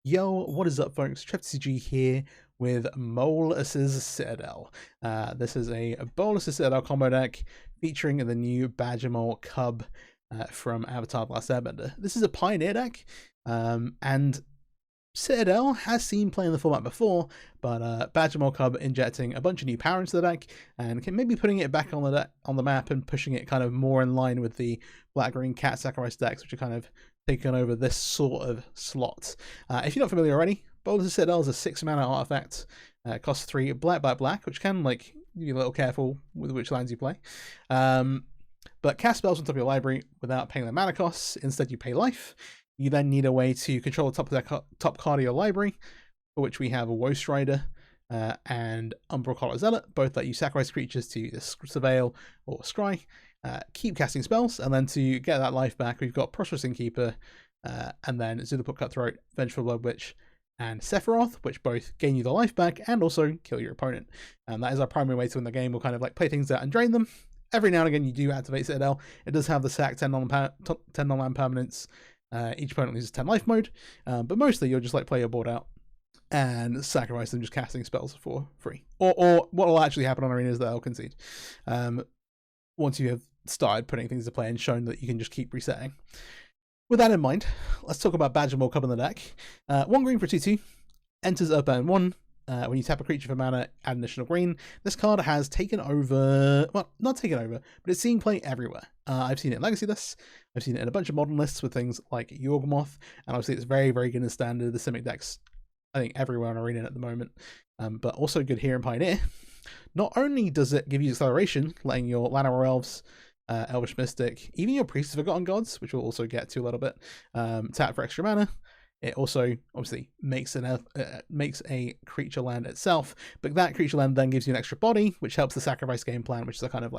Yo, what is up, folks? TrevTCG here with Bolas's Citadel. This is a Bolas Citadel combo deck featuring the new Badgermole Cub from Avatar: The Last Airbender. This is a Pioneer deck, and Citadel has seen playing the format before, but Badgermole Cub injecting a bunch of new power into the deck and maybe putting it back on the map and pushing it kind of more in line with the black-green cat sacrifice decks, which are kind of taken over this sort of slot. If you're not familiar already, Bolas Citadel is a 6-mana artifact. Costs 3 black, which can be a little careful with which lands you play. But cast spells on top of your library without paying the mana costs. Instead, you pay life. You then need a way to control the top card of your library, for which we have a Woe Strider and Umbral Collar Zealot, both let you sacrifice creatures to either Surveil or Scry. Keep casting spells, and then to get that life back, we've got Prosperous Innkeeper, and then Zulaport Cutthroat, Vengeful Blood Witch, and Sephiroth, which both gain you the life back and also kill your opponent. And that is our primary way to win the game. We'll kind of play things out and drain them. Every now and again, you do activate Citadel. It does have the sack 10 non-land permanents. Each opponent loses 10 life mode, but mostly you'll just play your board out and sacrifice them just casting spells for free. Or what will actually happen on Arena is that they'll concede. Once you have started putting things to play and shown that you can just keep resetting. With that in mind, let's talk about Badgermole Cub in the deck. 1 green for 2/2, enters Earthbound 1. When you tap a creature for mana, add an additional green. This card has taken over, well, not taken over, but it's seeing play everywhere. I've seen it in Legacy lists, I've seen it in a bunch of modern lists with things like Yawgmoth, and obviously it's very, very good in Standard. The Simic decks, I think, everywhere on Arena at the moment, but also good here in Pioneer. Not only does it give you acceleration, letting your Llanowar Elves, Elvish Mystic, even your Priest of Forgotten Gods, which we'll also get to a little bit, tap for extra mana. It also obviously makes a creature land itself, but that creature land then gives you an extra body, which helps the sacrifice game plan, which is a kind of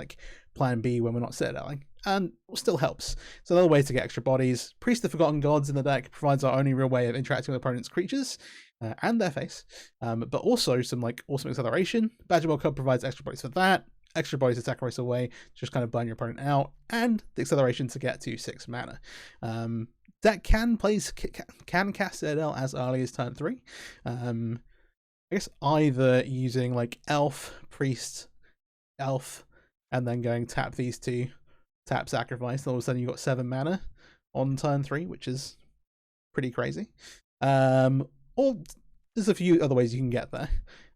plan B when we're not Citadeling, and still helps. So another way to get extra bodies. Priest of Forgotten Gods in the deck provides our only real way of interacting with opponent's creatures and their face, but also some awesome acceleration. Badgermole Cub provides extra bodies for that. Extra bodies to sacrifice away, just kind of burn your opponent out, and the acceleration to get to 6 mana. Deck can cast Citadel as early as turn 3. I guess either using Elf, Priest, Elf, and then going tap these two, tap sacrifice, and all of a sudden you've got 7 mana on turn 3, which is pretty crazy. Or there's a few other ways you can get there.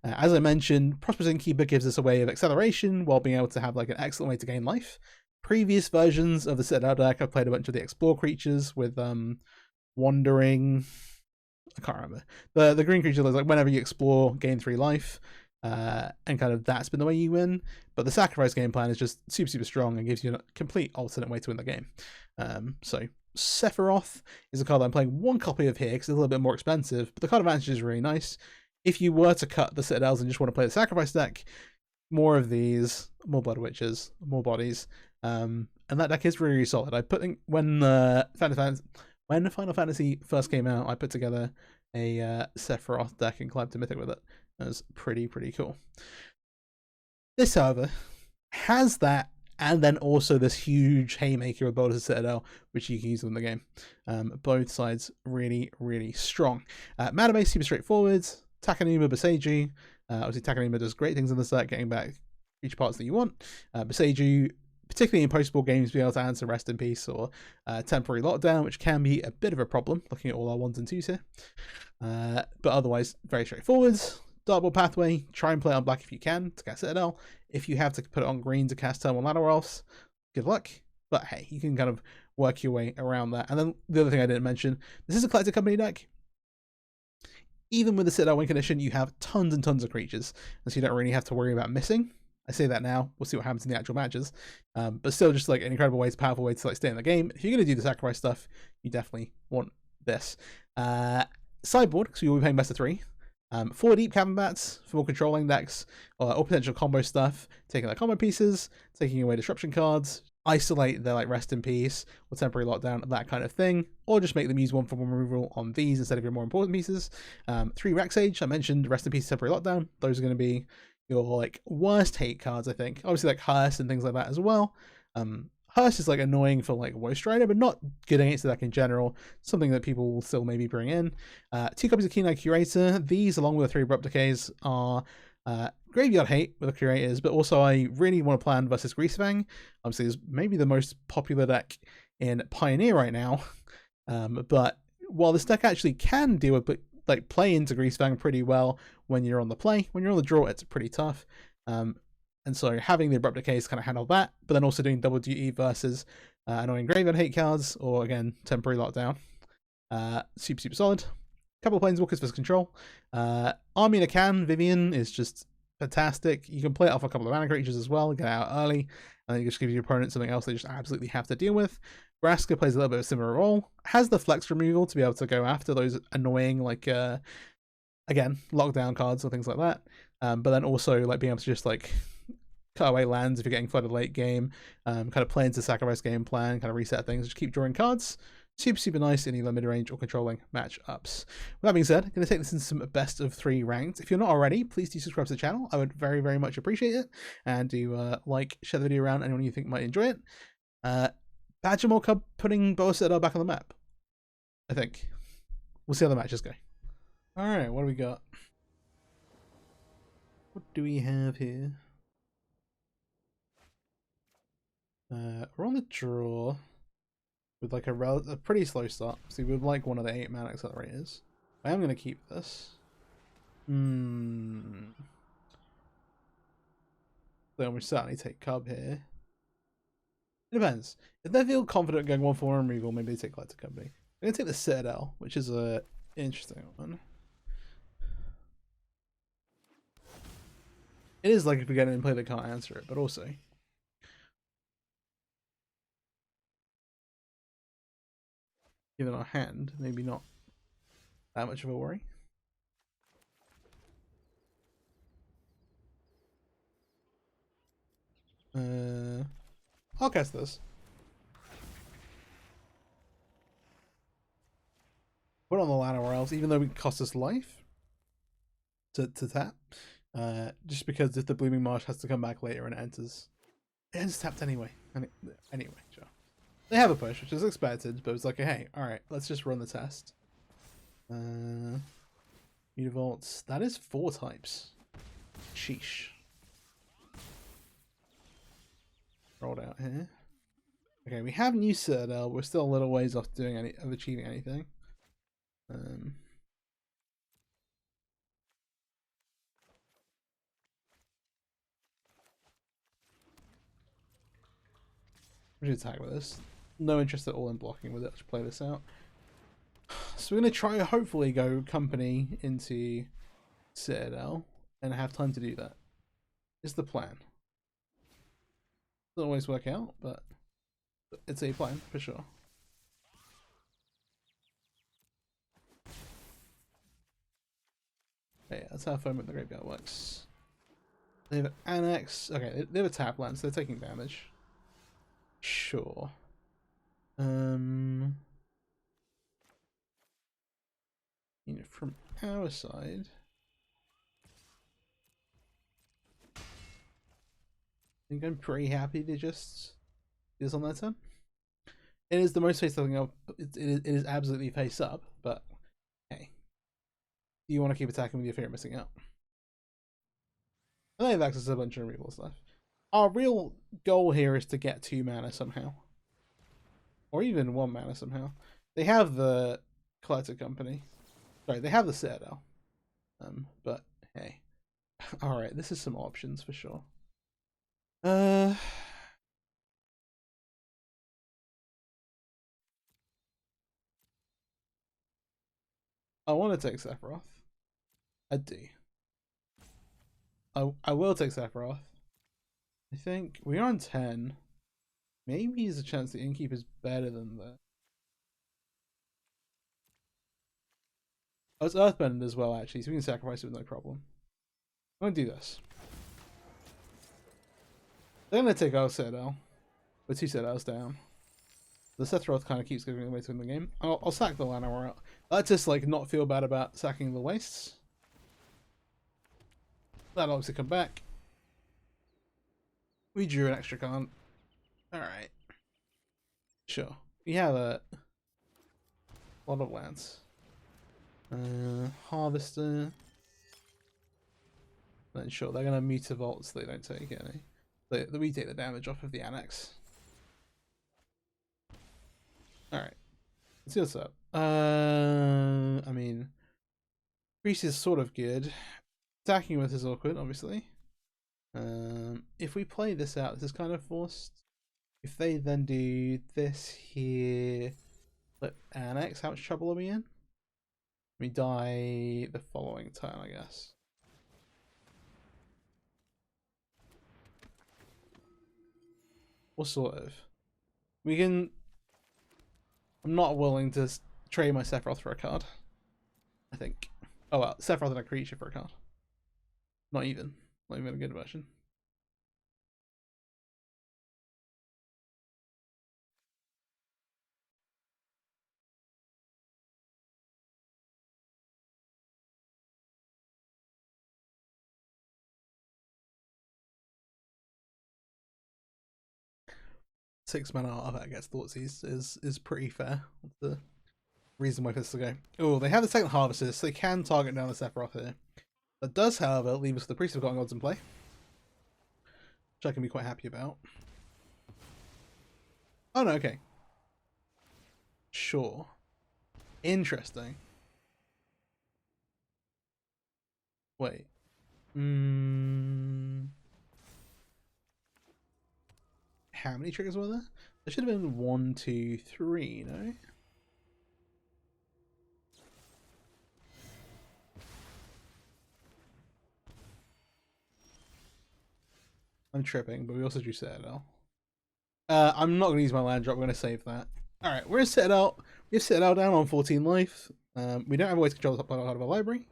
As I mentioned, Prosperous Innkeeper gives us a way of acceleration while being able to have an excellent way to gain life. Previous versions of the Citadel deck, I've played a bunch of the Explore creatures with Wandering. I can't remember. The green creature is whenever you explore, gain 3 life, and kind of that's been the way you win. But the sacrifice game plan is just super, super strong and gives you a complete alternate way to win the game. So Sephiroth is a card that I'm playing 1 copy of here because it's a little bit more expensive, but the card advantage is really nice. If you were to cut the Citadels and just want to play the sacrifice deck, more of these, more Blood Witches, more bodies, and that deck is really, really solid. I put in, when Final Fantasy first came out, I put together a Sephiroth deck and climbed to Mythic with it. It was pretty, pretty cool. This, however, has that, and then also this huge haymaker of Bolas Citadel, which you can use in the game. Both sides really, really strong. Mana base, super straightforward. Takenuma, Boseiju. Obviously, Takenuma does great things in this deck, getting back each parts that you want. Boseiju, particularly in post-ball games, be able to answer Rest in Peace or Temporary Lockdown, which can be a bit of a problem, looking at all our 1s and 2s here. But otherwise, very straightforward. Dartboard Pathway, try and play it on black if you can to cast Citadel. If you have to put it on green to cast Turn 1 Llanowar Elves, good luck. But hey, you can kind of work your way around that. And then the other thing I didn't mention, this is a Collected Company deck. Even with the Citadel win condition, you have tons and tons of creatures, and so you don't really have to worry about missing. I say that now, we'll see what happens in the actual matches. But still just an incredible way, powerful way to stay in the game. If you're going to do the sacrifice stuff, you definitely want this. Sideboard, because you'll be playing best of 3. 4 deep Cavern Bats for more controlling decks, or potential combo stuff, taking their combo pieces, taking away disruption cards, isolate their Rest in Peace or Temporary Lockdown, that kind of thing, or just make them use 1 for 1 removal on these instead of your more important pieces. 3 Rexage, I mentioned Rest in Peace, Temporary Lockdown. Those are going to be your worst hate cards, I think. Obviously Hearse and things like that as well. Hearst is like annoying for like Woe Rider, but not good against the deck in general. Something that people will still maybe bring in. 2 copies of Keen Eye Curator. These, along with the 3 Abrupt Decays, are graveyard hate with the Curators, but also I really want to plan versus Greasefang. Obviously, it's maybe the most popular deck in Pioneer right now. But while this deck actually can deal with, like, play into Greasefang pretty well when you're on the play, when you're on the draw, it's pretty tough. And so having the Abrupt Decays kind of handle that, but then also doing double duty versus annoying graveyard hate cards, or again, temporary lockdown. Super solid. Couple of Planeswalkers for control. Army in a Can, Vivian is just fantastic. You can play it off a couple of mana creatures as well, get out early, and then you just give your opponent something else they just absolutely have to deal with. Vraska plays a little bit of a similar role. Has the flex removal to be able to go after those annoying, like, again, lockdown cards or things like that. But then also, like, being able to just, like, cut away lands if you're getting flooded late game, kind of play into sacrifice game plan, kind of reset things, just keep drawing cards. Super nice in either mid-range or controlling matchups. With that being said, I'm going to take this into some best of 3 ranked. If you're not already, please do subscribe to the channel. I would very much appreciate it. And do like, share the video around anyone you think might enjoy it. Badgermole Cub putting Bolas Citadel back on the map, I think. We'll see how the matches go. Alright, what do we got? What do we have here? We're on the draw with like a pretty slow start. So we would like one of the 8 mana accelerators. I am going to keep this. Then we certainly take Cub here. It depends. If they feel confident going 1/4 removal, maybe they take Collector Company. I'm going to take the Citadel, which is a interesting one. It is like if we get in and play they can't answer it, but also given our hand, maybe not that much of a worry. I'll cast this. Put it on the land or else, even though it costs us life to tap. Just because if the Blooming Marsh has to come back later and it enters, it ends tapped anyway. Anyway, sure. They have a push, which is expected, but it's like, hey, alright, let's just run the test. Mutavaults. That is 4 types. Sheesh. Rolled out here. Okay, we have new Citadel. We're still a little ways off of achieving anything. We should attack with this. No interest at all in blocking with it. Let's play this out. So we're going to try, hopefully, go company into Citadel and have time to do that. Is the plan. Doesn't always work out, but it's a plan for sure. Okay, that's how Foam at the Graveyard works. They have Annex. Okay, they have a tap land, so they're taking damage. Sure. You know, from our side, I think I'm pretty happy to just do this on that turn. It is the most face up thing up. It is absolutely face up, but hey, you want to keep attacking with your fear of missing out. And they have access to a bunch of removal stuff. Our real goal here is to get 2 mana somehow, or even 1 mana somehow. They have the Collector Company. Sorry, they have the Citadel. But hey, all right, this is some options for sure. I want to take Sephiroth. I do. I will take Sephiroth. I think we are on 10. Maybe there's a chance the Innkeep is better than that. Oh, it's Earthbend as well, actually, so we can sacrifice it with no problem. I'm going to do this. They're going to take our Citadel. With 2 Citadels down. The Sephiroth kind of keeps giving away to win the game. I'll sack the Lana out. Let's just, like, not feel bad about sacking the Wastes. That'll obviously come back. We drew an extra card. Alright. Sure. We have a lot of lands. Harvester. Then sure, they're gonna mutavault so they don't take any. We take the damage off of the annex. Alright. Let's see what's up. I mean, Priest is sort of good. Attacking with is awkward, obviously. If we play this out, this is kind of forced. If they then do this here, let annex, how much trouble are we in? We die the following turn, I guess. Or sort of. We can... I'm not willing to trade my Sephiroth for a card, I think. Oh well, Sephiroth and a creature for a card. Not even a good version. Six mana artifact gets Thoughtseize is pretty fair. That's the reason why this is to go. Oh, they have the second Harvester, so they can target down the Sephiroth here. That does, however, leave us with the Priest of Forgotten Gods in play, which I can be quite happy about. Oh no, okay. Sure. Interesting. Wait. How many triggers were there? There should have been 1, 2, 3, no? I'm tripping, but we also drew Citadel. I'm not going to use my land drop, I'm going to save that. Alright, we're in Citadel. We have Citadel down on 14 life. We don't have a way to control the top part of our library,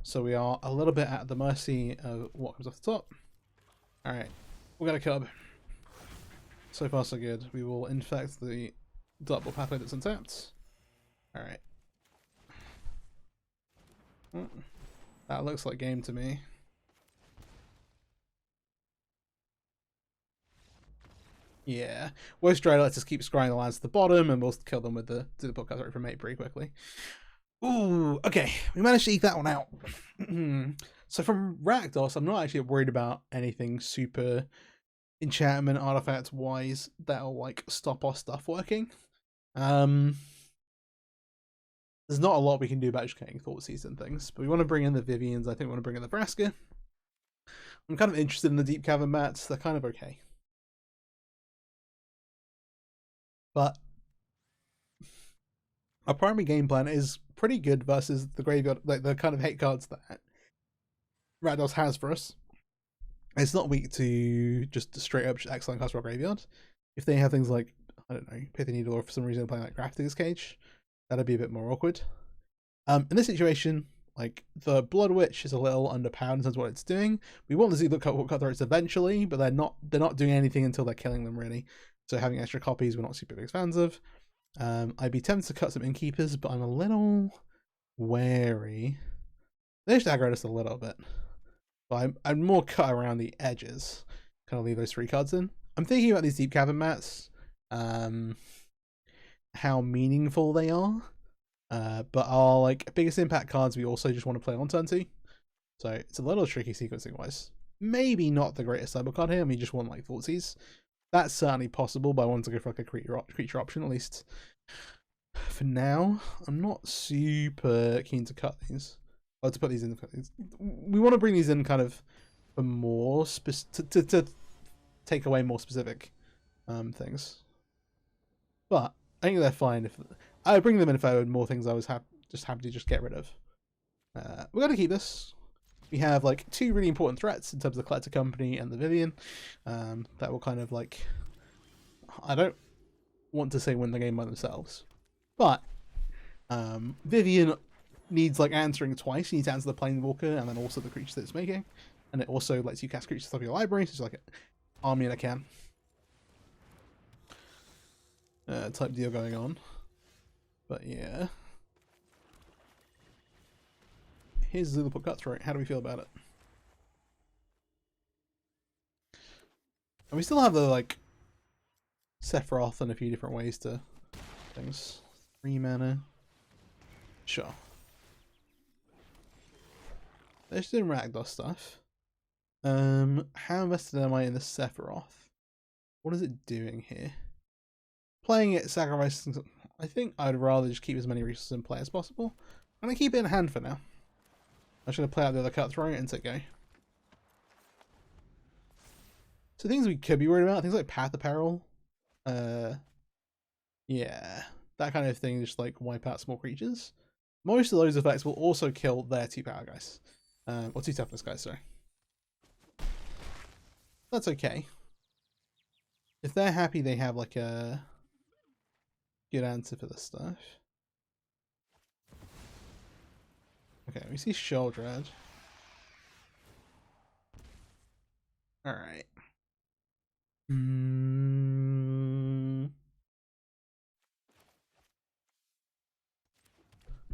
so we are a little bit at the mercy of what comes off the top. Alright, we got a Cub. So far so good. We will infect the double pathway that's untapped. Alright. That looks like game to me. Yeah. Worst Dry lets us keep scrying the lands to the bottom and we'll kill them with the podcast right from mate pretty quickly. Ooh, okay. We managed to eke that one out. So from Rakdos, I'm not actually worried about anything super enchantment artifact wise that'll like stop our stuff working. There's not a lot we can do about just getting Thoughtseize and things, but we want to bring in the Vivians. I think we want to bring in the Vraska. I'm kind of interested in the Deep Cavern mats. They're kind of okay, but our primary game plan is pretty good versus the graveyard, like the kind of hate cards that Rakdos has for us. It's not weak to just straight up excellent cards for our graveyard. If they have things like, I don't know, Pithy Needle, or for some reason playing like Grafdigger's Cage, that'd be a bit more awkward. In this situation, like the Blood Witch is a little underpowered in terms of what it's doing. We want to see the Cutthroats eventually, but they're not doing anything until they're killing them really. So having extra copies we're not super big fans of. I'd be tempted to cut some Innkeepers, but I'm a little wary. They just aggro us a little bit. But I'd more cut around the edges. Kind of leave those 3 cards in. I'm thinking about these Deep Cavern mats. How meaningful they are. But our like biggest impact cards we also just want to play on turn 2. So it's a little tricky sequencing wise. Maybe not the greatest cyber card here. I mean, just one like Thoughtseize. That's certainly possible, but I want to go for like a creature option at least. For now, I'm not super keen to cut these. Or to put these in. We want to bring these in kind of for more to take away more specific things. But I think they're fine. If I would bring them in if I had more things I was happy to just get rid of. We're going to keep this. We have like 2 really important threats in terms of the Collector Company and the Vivian. That will kind of like, I don't want to say win the game by themselves, but Vivian needs like answering twice. You need to answer the Planewalker and then also the creature that it's making, and it also lets you cast creatures off your library, so it's like an army in a can type deal going on. But yeah, here's Zulaport Cutthroat. How do we feel about it? And we still have the like Sephiroth and a few different ways to things. 3 mana. Sure. They're just doing Rakdos stuff. How invested am I in the Sephiroth? What is it doing here? Playing it, sacrificing. I think I'd rather just keep as many resources in play as possible. I'm gonna keep it in hand for now. I'm just gonna play out the other cutthroat and say go. So things we could be worried about, things like Path Apparel. Yeah, that kind of thing, just like wipe out small creatures. Most of those effects will also kill their 2 power guys. Or 2 toughness guys, sorry. That's okay. If they're happy they have like a good answer for this stuff. Okay, we see Sheoldred. Alright.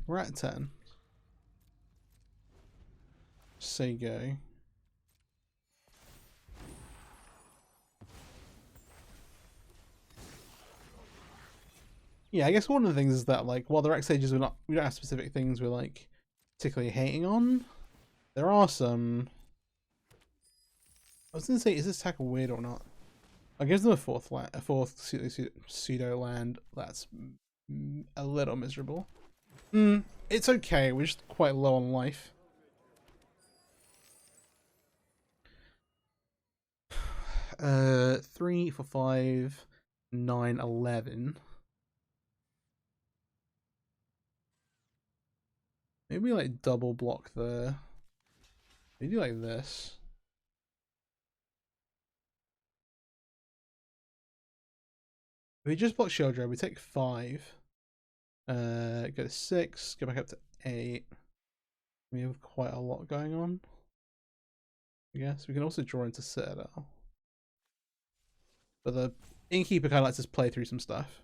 We're at 10. Say go. Yeah, I guess one of the things is that like while the Rex Sages we don't have specific things we're like particularly hating on, there are some. I was gonna say, is this attack weird or not? I gives them a fourth pseudo land. That's a little miserable. It's okay. We're just quite low on life. Uh, 3 for 5, 9, 11. Maybe like double block the. Maybe like this. If we just block Sheoldred, we take 5. Go to 6, go back up to 8. We have quite a lot going on. I guess we can also draw into Citadel. But the Innkeeper kind of lets us play through some stuff.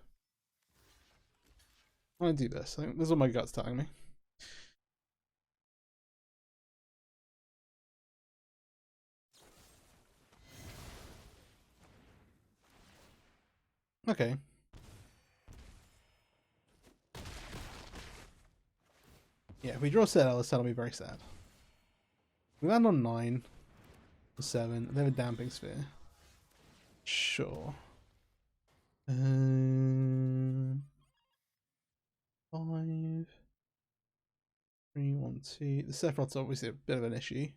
I'm gonna do this. I think this is what my gut's telling me. Okay. Yeah, if we draw Citadel, that'll be very sad. We land on 9, 7. They have a Damping Sphere. Sure. 5. 3, 1, 2. The Sephiroth's obviously a bit of an issue.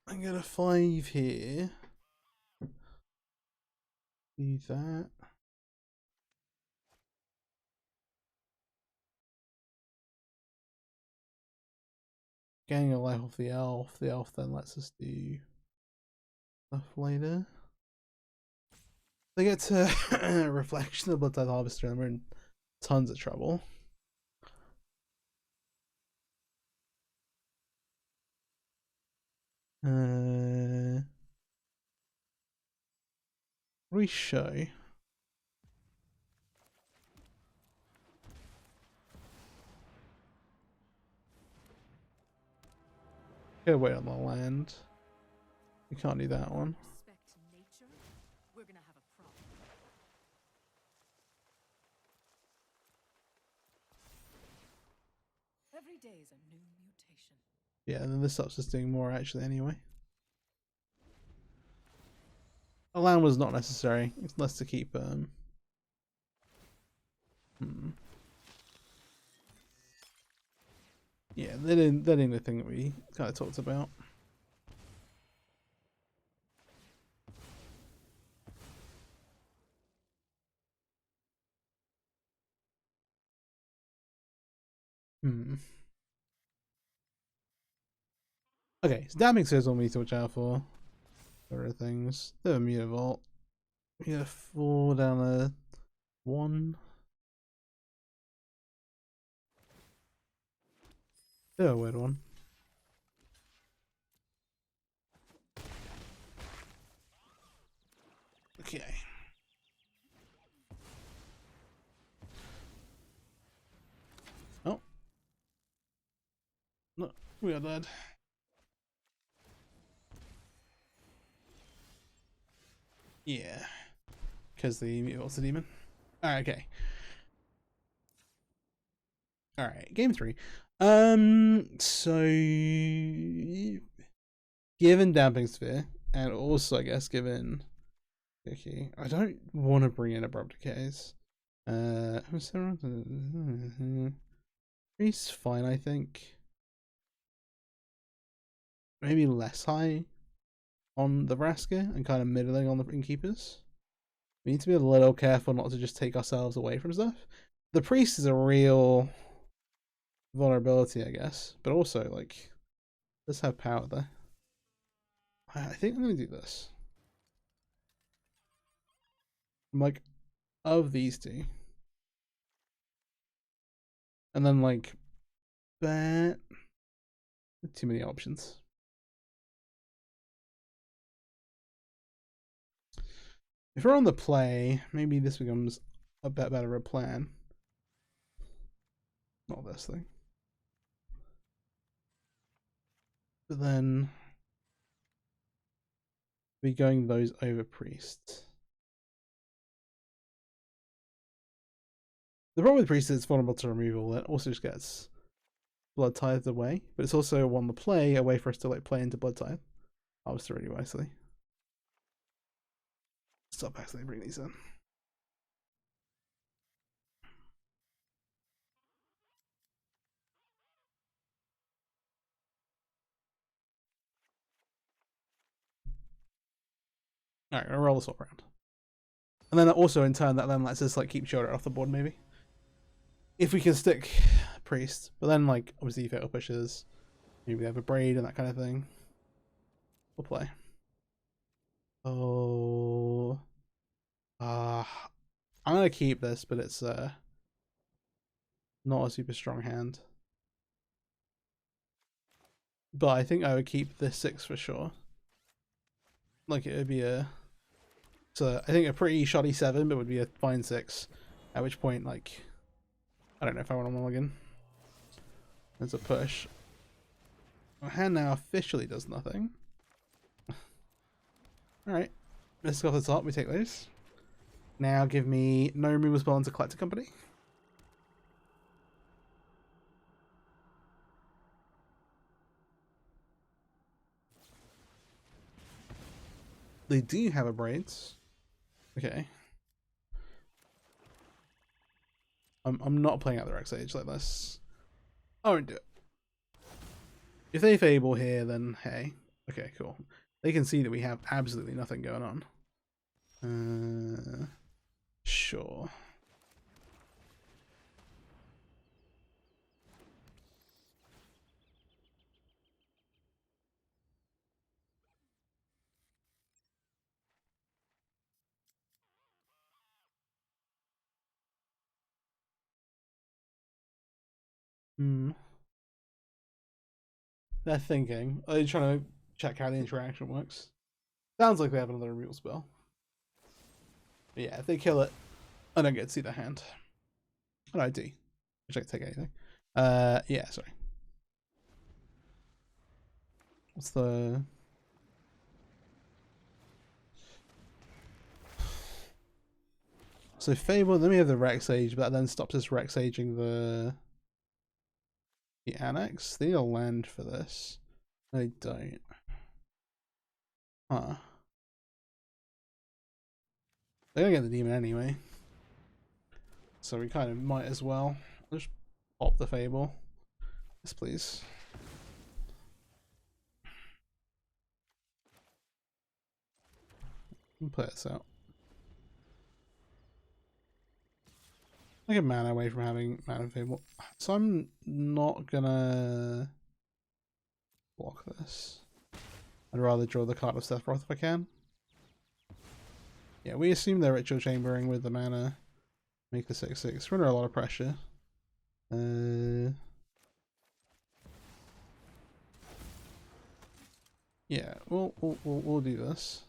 I'm gonna 5 here. Do that. Getting a life off the elf. The elf then lets us do stuff later. They get to Reflection of the Blood Harvester and we're in tons of trouble. We show. Gotta wait on the land. We can't do that one. We're gonna have a problem. Every day is a new mutation. Yeah, and then this stops us doing more actually anyway. A land was not necessary. It's less to keep Yeah, that ain't the thing that we kind of talked about. Okay, so Damping Sphere is what we need to watch out for. There are things. They're a Mutavault. We get a 4 down a 1. They're a weird one. Okay. Oh. No, we are dead. Yeah. because the Mutavault's a demon. Alright, okay. Alright, game 3. So given Damping Sphere, and also I guess given okay, I don't want to bring in Abrupt Decays. He's fine, I think. Maybe less high on the Vraska and kind of middling on the Innkeepers. We need to be a little careful not to just take ourselves away from stuff. The Priest is a real vulnerability, I guess, but also, like, let's have power there. I think I'm going to do this. I'm like, of these two. And then, like, that. Too many options. If we're on the play, maybe this becomes a bit better of a plan. Not this thing. But then be going those over priests. The problem with priests is it's vulnerable to removal. It also just gets blood tithed away, but it's also one the play, a way for us to like play into blood tithe. Obviously really wisely. Stop accidentally bringing these in. Alright, I'll roll this all around. And then also in turn that then lets us like keep Shoulder off the board maybe. If we can stick priest. But then like obviously fatal pushes, maybe we have a braid and that kind of thing. We'll play. Oh I'm gonna keep this, but it's not a super strong hand. But I think I would keep this 6 for sure. Like it would be a so I think a pretty shoddy 7, but would be a fine 6. At which point, like, I don't know if I want to mulligan. There's a push. My hand now officially does nothing. Alright. Let's go off the top, we take those. Now give me no removal spell into Collector Company. They do have a braids. Okay. I'm not playing out the Rex Age like this. I won't do it. If they fable here, then hey. Okay, cool. They can see that we have absolutely nothing going on. Sure. They're thinking. Are they trying to check how the interaction works? Sounds like they have another removal spell. But yeah, if they kill it, I don't get to see the hand. Oh, I do. Which I can take anything. Yeah, sorry. What's the... So Fable, then we have the Rex Age, but that then stops us Rex Aging the Annex. They need a land for this. No, they don't. Huh. They're gonna get the demon anyway. So we kind of might as well. Just pop the Fable. Yes, please. Play this out. I get mana away from having mana Fable. So I'm not gonna block this. I'd rather draw the card of Sephiroth if I can. Yeah, we assume they're ritual chambering with the mana. Make the 6/6. We're under a lot of pressure. Yeah, we'll do this.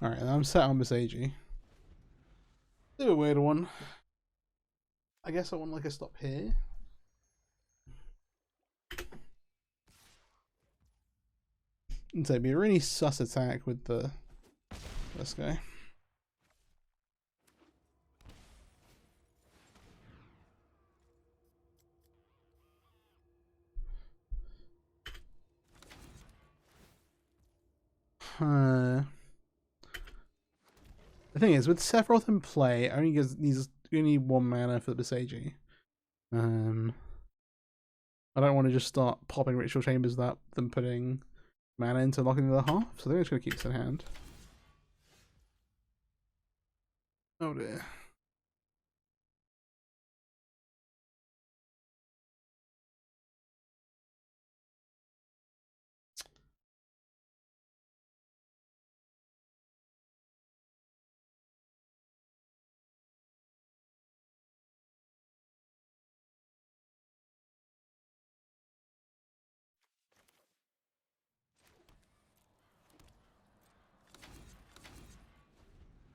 Alright, I'm set on Besagi. Do a weird one. I guess I want like a stop here. So it'd be a really sus attack with this guy. The thing is, with Sephiroth in play, only need 1 mana for the Besagi. I don't want to just start popping ritual chambers without them putting mana into locking the other half, so they're just going to keep this in hand. Oh dear.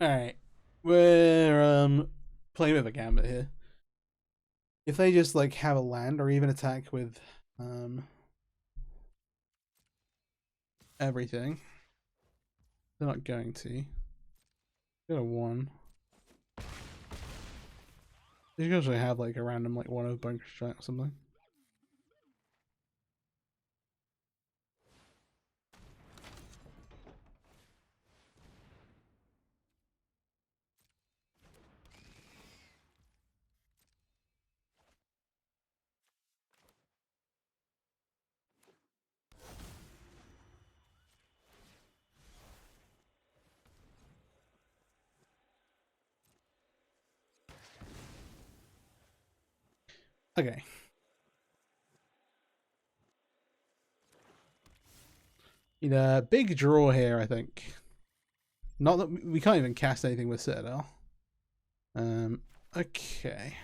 Alright. We're playing with a gambit here. If they just like have a land or even attack with everything, they're not going to. Got a 1. They should actually have like a random like 1 of bunker strike or something. Okay. Big draw here, I think. Not that we can't even cast anything with Citadel. Okay.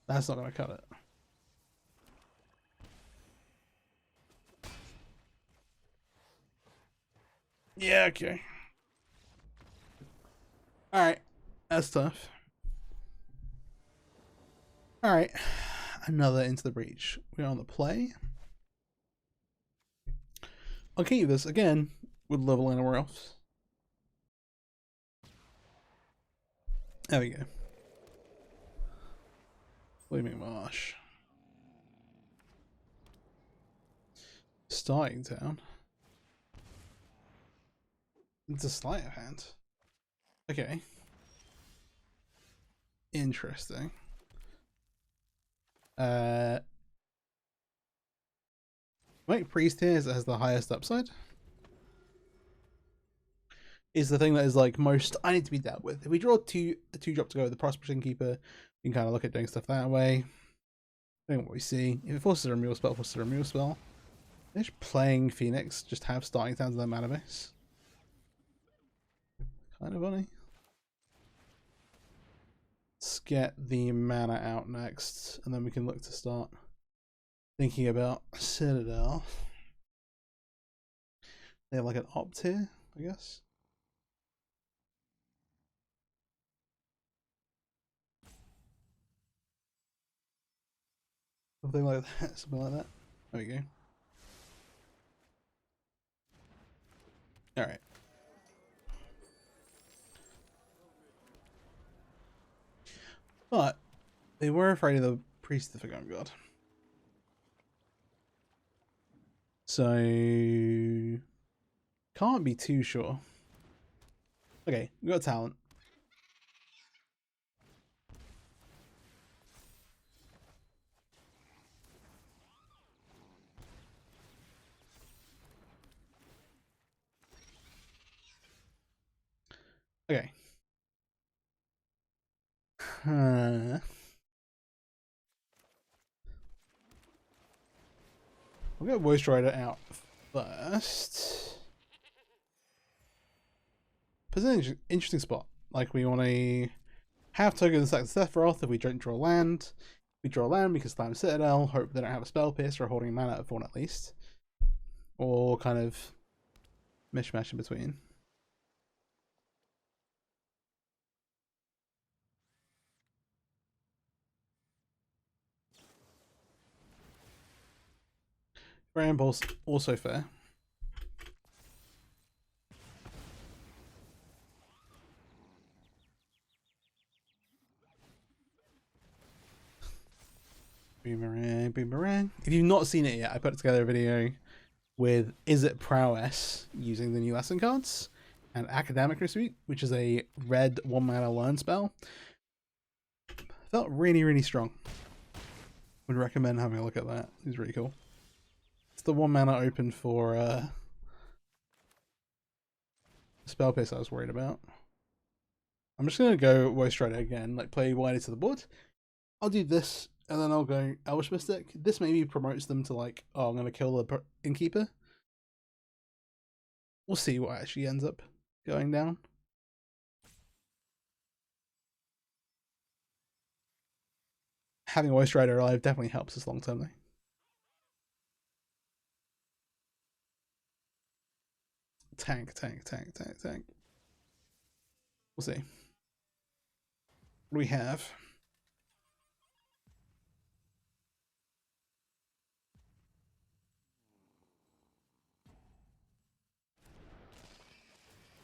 That's not going to cut it. Yeah, okay. Alright. That's tough. Alright. Another Into the Breach. We're on the play. I'll keep this again with level anywhere else. There we go. Flaming Marsh. Starting Town. It's a sleight of hand. Okay. Interesting. White Priest here has the highest upside. Is the thing that is like most I need to be dealt with. If we draw a 2-drop to go with the Prospering Keeper, we can kind of look at doing stuff that way. Depending on what we see. If it forces a removal spell, forces a removal spell. They're just playing Phoenix, just have starting towns in their mana base. Kind of funny. Let's get the mana out next, and then we can look to start thinking about Citadel. They have like an opt here, I guess. Something like that. Something like that. There we go. Alright. But they were afraid of the Priest of the Forgotten God. So can't be too sure. Okay, we got talent. Okay. We'll get Voice Rider out first. It's an interesting spot. Like, we want to have tokens like Sephiroth if we don't draw land. If we draw land, we can slam Citadel, hope they don't have a Spell Pierce or holding mana at 4 at least. or kind of mishmash in between. Very impulse, also fair. Boomerang, boomerang. If you've not seen it yet, I put together a video with Is It Prowess using the new lesson cards and Academic Retreat, which is a red 1-mana learn spell. Felt really, really strong. Would recommend having a look at that. It's really cool. It's the 1-mana open for spell pace I was worried about. I'm just gonna go Woe Strider again, like play wider to the board. I'll do this, and then I'll go Elvish Mystic. This maybe promotes them to like, oh, I'm gonna kill the Innkeeper. We'll see what actually ends up going down. Having a Woe Strider alive definitely helps us long term though. Tank. We'll see. What do we have?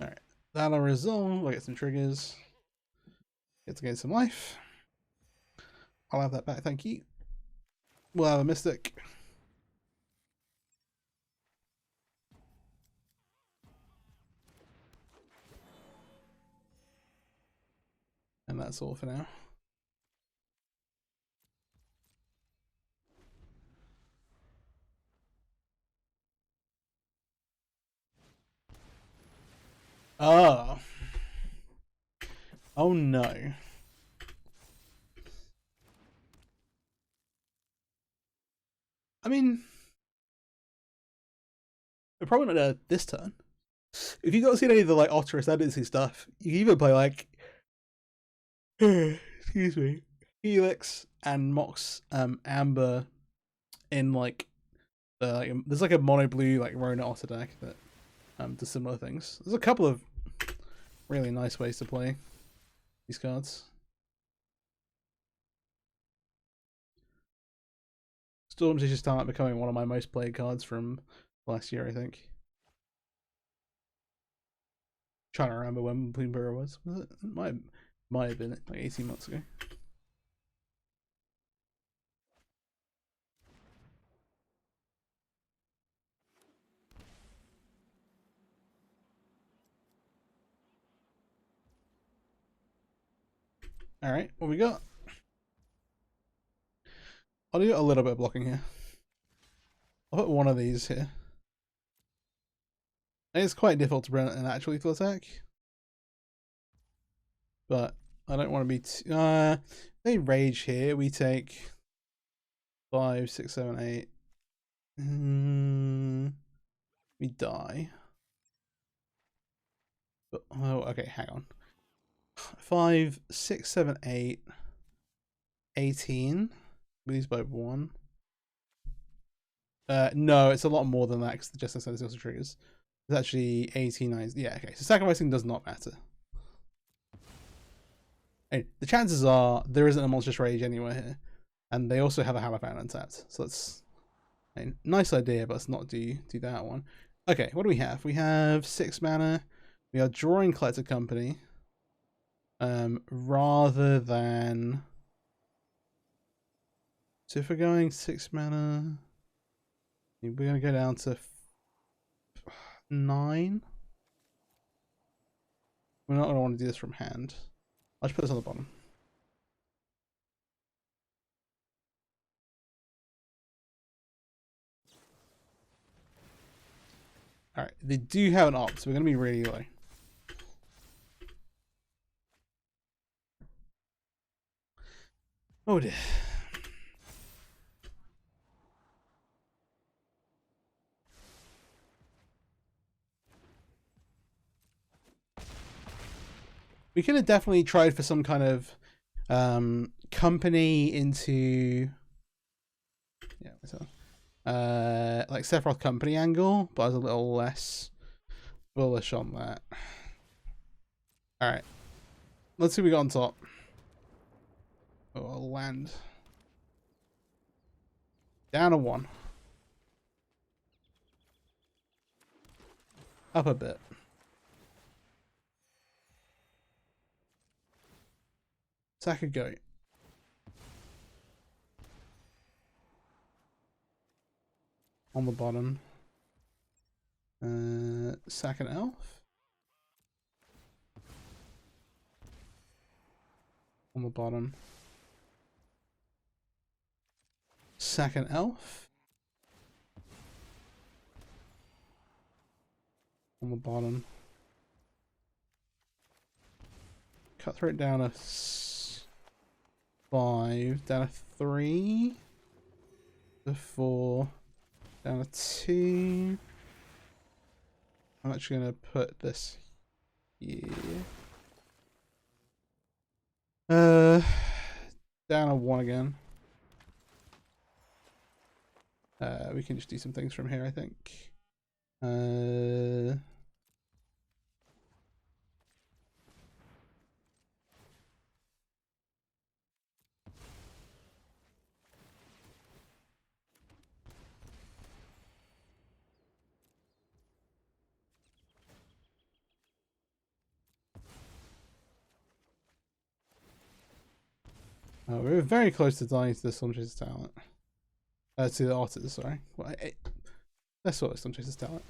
Alright. That'll resolve. We'll get some triggers. Get to gain some life. I'll have that back, thank you. We'll have a Mystic. And that's all for now. Oh. Oh no. I mean, we're probably not this turn. If you don't see any of the like Otter Ascendancy stuff, you can even play like excuse me, Helix and Mox Amber in like there's like a mono blue like Rona Otter deck that does similar things. There's a couple of really nice ways to play these cards. Storm's just start becoming one of my most played cards from last year, I think. Trying to remember when Bloomberg was. Was it? Might have been like 18 months ago. Alright, what we got? I'll do a little bit of blocking here. I'll put one of these here. It's quite difficult to prevent an actual lethal attack. But I don't want to be too... they rage here. We take 5, 6, 7, 8. We die. But, oh, okay, hang on. 5, 6, 7, 8. 18. We lose by 1. No, it's a lot more than that because the Justice Center also triggers. It's actually 18, 9. Yeah, okay. So sacrificing does not matter. And the chances are there isn't a Monstrous Rage anywhere here. And they also have a Halloween untapped. So that's a nice idea, but let's not do that one. Okay, what do we have? We have 6 mana. We are drawing Collector Company. Rather than... So if we're going 6 mana... We're going to go down to 9. We're not going to want to do this from hand. I'll just put this on the bottom. Alright, they do have an opt, so we're going to be really low. Oh dear. We could have definitely tried for some kind of company into like Sephiroth Company angle, but I was a little less bullish on that. All right, let's see what we got on top. Oh, land. Down a 1. Up a bit. Sack a goat. On the bottom. Sack an elf. On the bottom. Sack an elf. On the bottom. Cutthroat down a 5. Down a 3. To 4. Down a 2. I'm actually going to put this here. Down a 1 again. We can just do some things from here, I think. Oh, we were very close to dying to the Stormchaser's talent. To the Otters, sorry. Well, that's what Stormchaser's talent.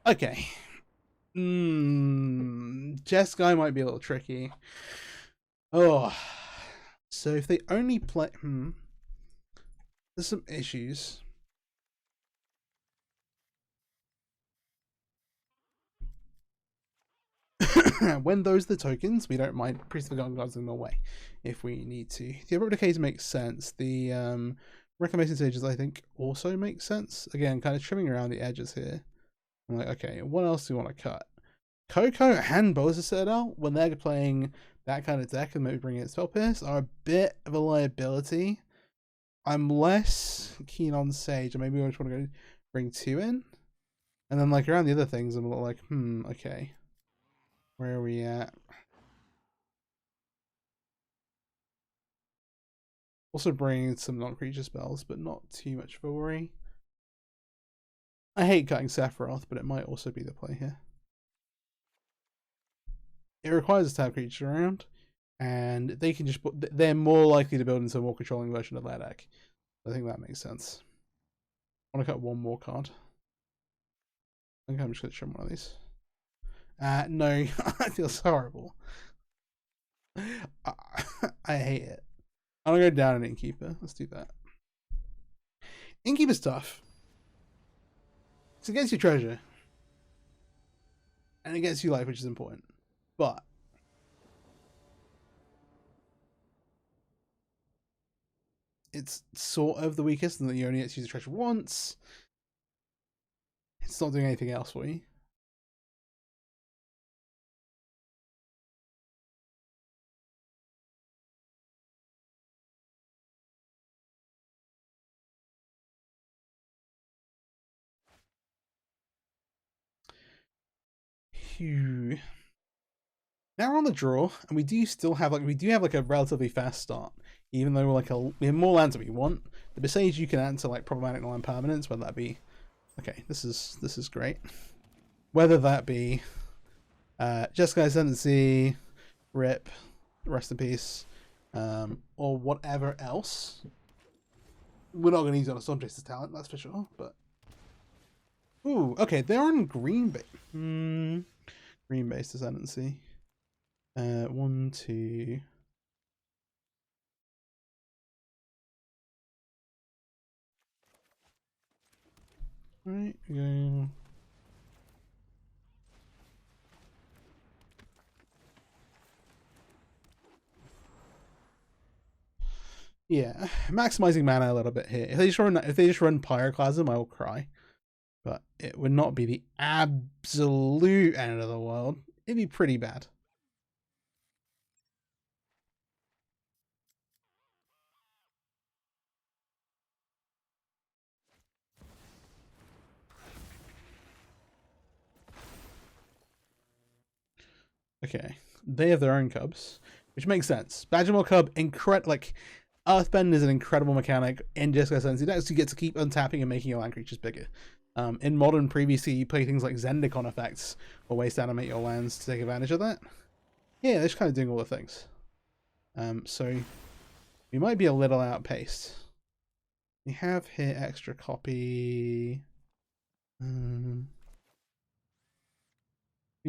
Okay. Jess guy might be a little tricky. Oh. So if they only play... There's some issues. When those are the tokens, we don't mind Priest of the Garden Guards in the way if we need to. The abrupt decays makes sense. The reclamation stages I think also makes sense. Again, kind of trimming around the edges here. I'm like, okay, what else do we want to cut? Coco and Bolas Citadel, when they're playing that kind of deck and maybe bringing in Spell Pierce, are a bit of a liability. I'm less keen on Sage, and maybe I just want to go bring 2 in. And then like around the other things, I'm like, okay. Where are we at? Also bringing some non-creature spells, but not too much of a worry. I hate cutting Sephiroth, but it might also be the play here. It requires us to have creatures around, and they can just they're more likely to build into a more controlling version of their deck. I think that makes sense. I want to cut 1 more card. I think I'm just going to trim one of these. No, I feel horrible. I hate it. I'm going to go down an Innkeeper. Let's do that. Innkeeper's tough. It's against your treasure. And against your life, which is important. But it's sort of the weakest, and that you only get to use the treasure once. It's not doing anything else for you. Phew. Now we're on the draw, and we do have like a relatively fast start, even though we have more lands that we want. The Besage you can add to like problematic land permanents, whether that be this is great. Whether that be Jessica Ascendancy, RIP, rest in peace, or whatever else. We're not going to use it on a Stormchaser's talent, that's for sure. But okay, they're on green green based Ascendancy. 1, 2. Right, go. Yeah, maximizing mana a little bit here. If they just run Pyroclasm, I will cry. But it would not be the absolute end of the world. It'd be pretty bad. Okay, they have their own cubs, which makes sense. Badgermole Cub, like Earthbend is an incredible mechanic in Disco Sense. You actually get to keep untapping and making your land creatures bigger. In Modern, previously, you play things like Zendikon effects or ways to animate your lands to take advantage of that. Yeah, they're just kind of doing all the things. So we might be a little outpaced. We have here extra copy. We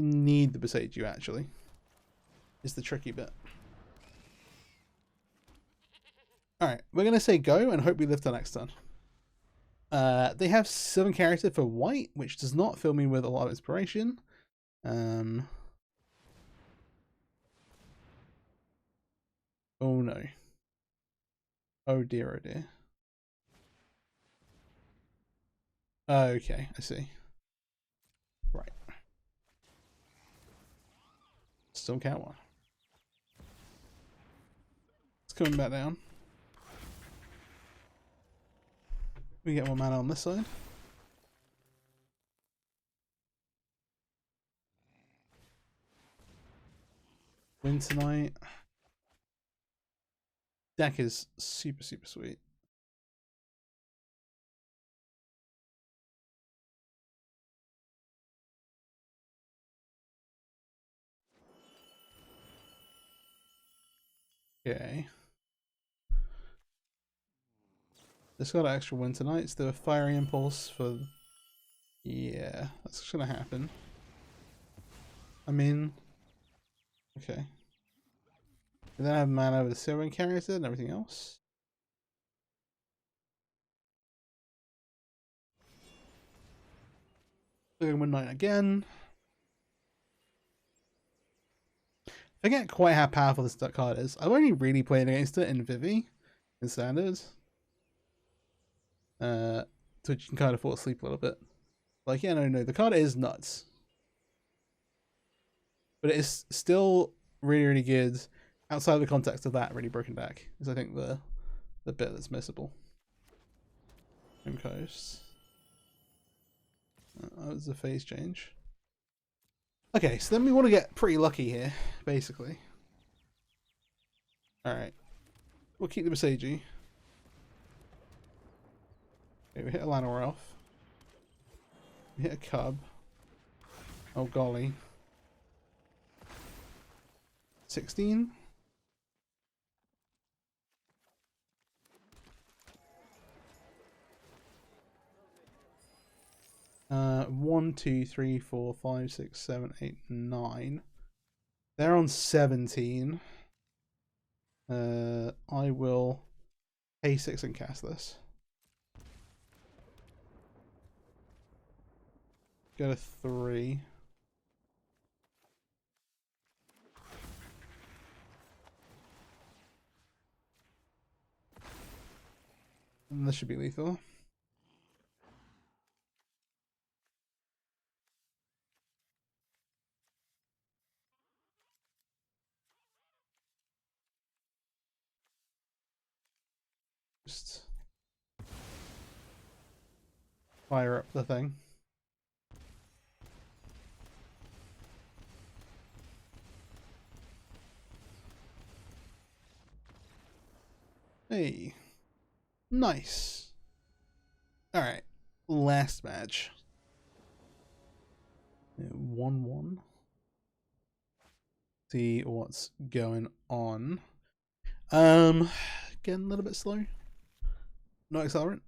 need the Besage you actually. Is the tricky bit. Alright, we're going to say go and hope we live till next turn. They have 7 character for white, which does not fill me with a lot of inspiration. Oh no. Oh dear, oh dear. Okay, I see. Right. Still count one. It's coming back down. We get one mana on this side. Winter Night. Deck is super, super sweet. Okay. This got an extra Winter Nights. The Fiery Impulse for... Yeah, that's gonna happen. I mean... Okay. And then I have mana with the Sylvan character and everything else. Midnight again. Forget quite how powerful this card is. I've only really played against it in Vivi, in Standard. So you can kind of fall asleep a little bit. Like, yeah, no, the card is nuts. But it is still really, really good outside of the context of that really broken deck. Is I think the bit that's missable. Home Coast. That was a phase change. Okay, so then we want to get pretty lucky here, basically. Alright. We'll keep the Besagi. Okay, we hit a Llanowar Elf. We hit a Cub. Oh golly. 16? One, 2, 3, 4, 5, 6, 7, 8, 9. They're on 17. I will pay 6 and cast this. Go to 3. And this should be lethal. Just fire up the thing. Hey. Nice. Alright. Last match. 1-1. See what's going on. Getting a little bit slow. No accelerant.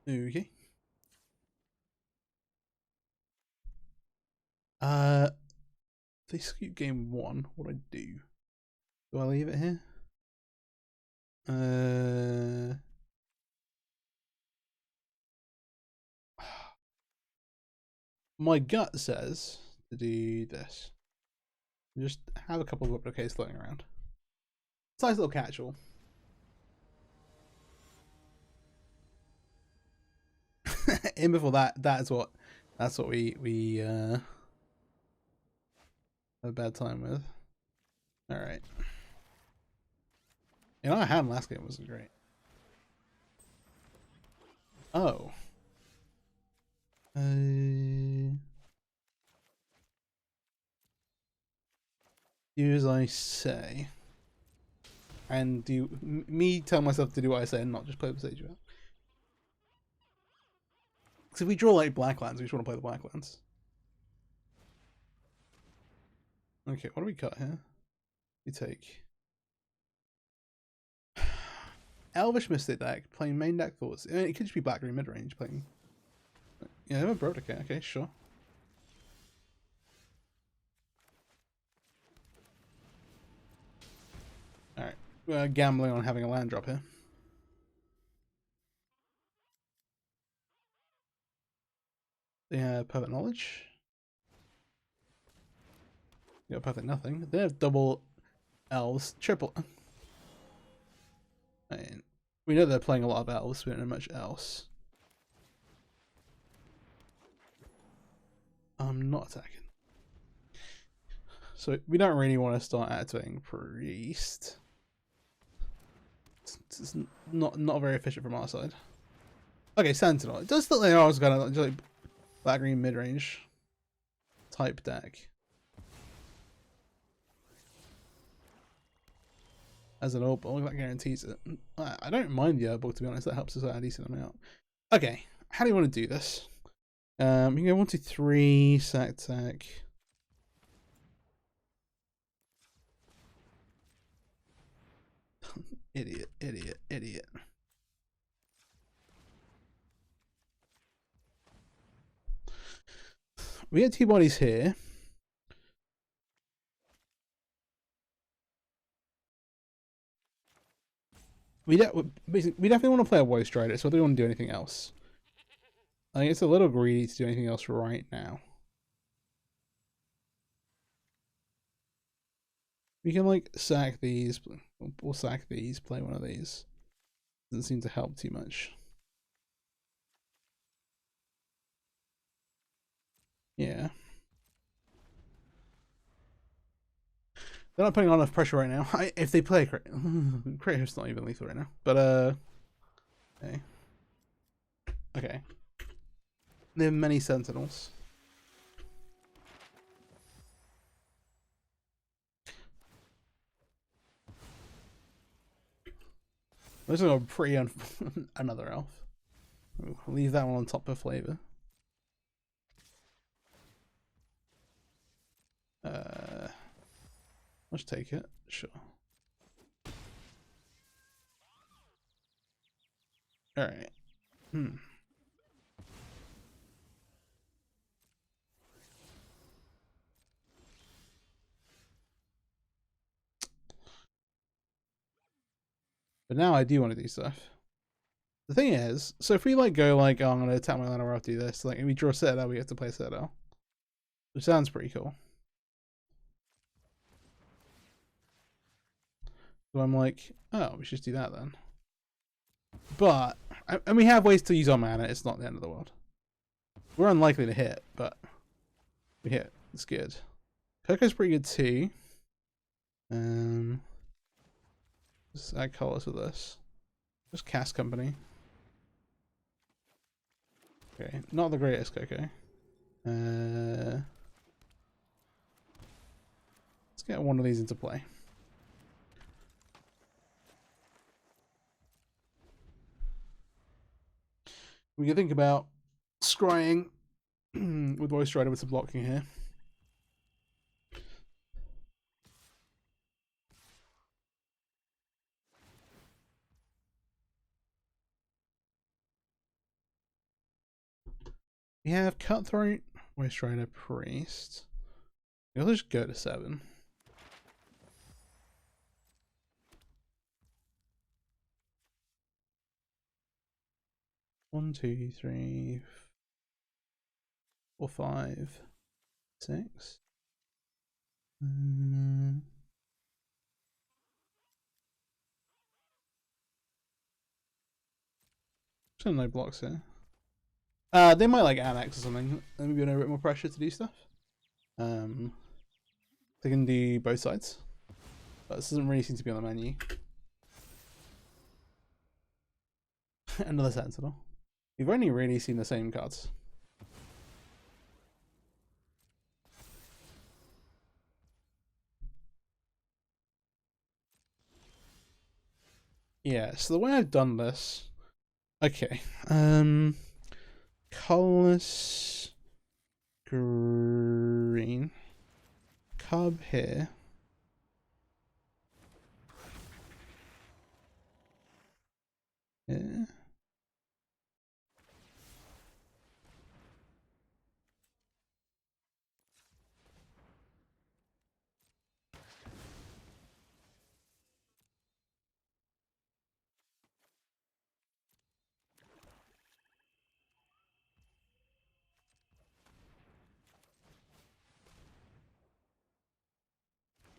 Okay. They scoop game 1. What do I do? Do I leave it here? My gut says to do this. Just have a couple of replicates floating around. It's a nice little catch-all. In before that's what we have a bad time with. Alright. You know, our hand last game wasn't great. Oh. Do as I say. And me tell myself to do what I say and not just play the stage out. Because if we draw like black lands, we just want to play the black lands. Okay, what do we cut here? We take Elvish Mystic deck, playing main deck thoughts. I mean, it could just be black green mid range playing. Yeah, they're broke. Okay, sure. Alright, we're gambling on having a land drop here. They have perfect knowledge. They got perfect nothing. They have double elves, triple. I mean, we know they're playing a lot of elves, we don't know much else. I'm not attacking. So we don't really want to start activating priest. It's not very efficient from our side. Okay, Sentinel. It does look like I was gonna like black green mid range type deck. As an oddball, that guarantees it. I don't mind the oddball, to be honest. That helps us out a decent amount. Okay, how do you want to do this? You can go 1, 2, 3, sack attack. Idiot. We get 2 bodies here. We definitely want to play a Voice Strider, so we don't want to do anything else. I think it's a little greedy to do anything else right now. We can like sack these, we'll sack these, play one of these. Doesn't seem to help too much. Yeah. They're not putting on enough pressure right now. If they play Creative's not even lethal right now. But okay. Okay. They have many sentinels. This is a pretty another elf. We'll leave that one on top for flavor. Let's take it. Sure. Alright. But now I do want to do stuff. The thing is, so if we like go like, oh, I'm gonna attack my land or I'll do this, like if we draw Citadel, we have to play Citadel. Which sounds pretty cool. So I'm like, oh, we should just do that then. But, and we have ways to use our mana, it's not the end of the world. We're unlikely to hit, but we hit, it's good. Coco's pretty good too. Just add colors with this. Just cast company. Okay, not the greatest Coco. Let's get one of these into play. We can think about scrying with Voice Strider with some blocking here. We have Cutthroat, Voice Strider, Priest. We'll just go to 7. One, 2, 3, 4, 5, 6. There's no blocks here. They might like annex or something. Maybe a bit more pressure to do stuff. They can do both sides. But this doesn't really seem to be on the menu. Another Sentinel. We've only really seen the same cards. Yeah, so the way I've done this, okay, colorless green cub here. Yeah.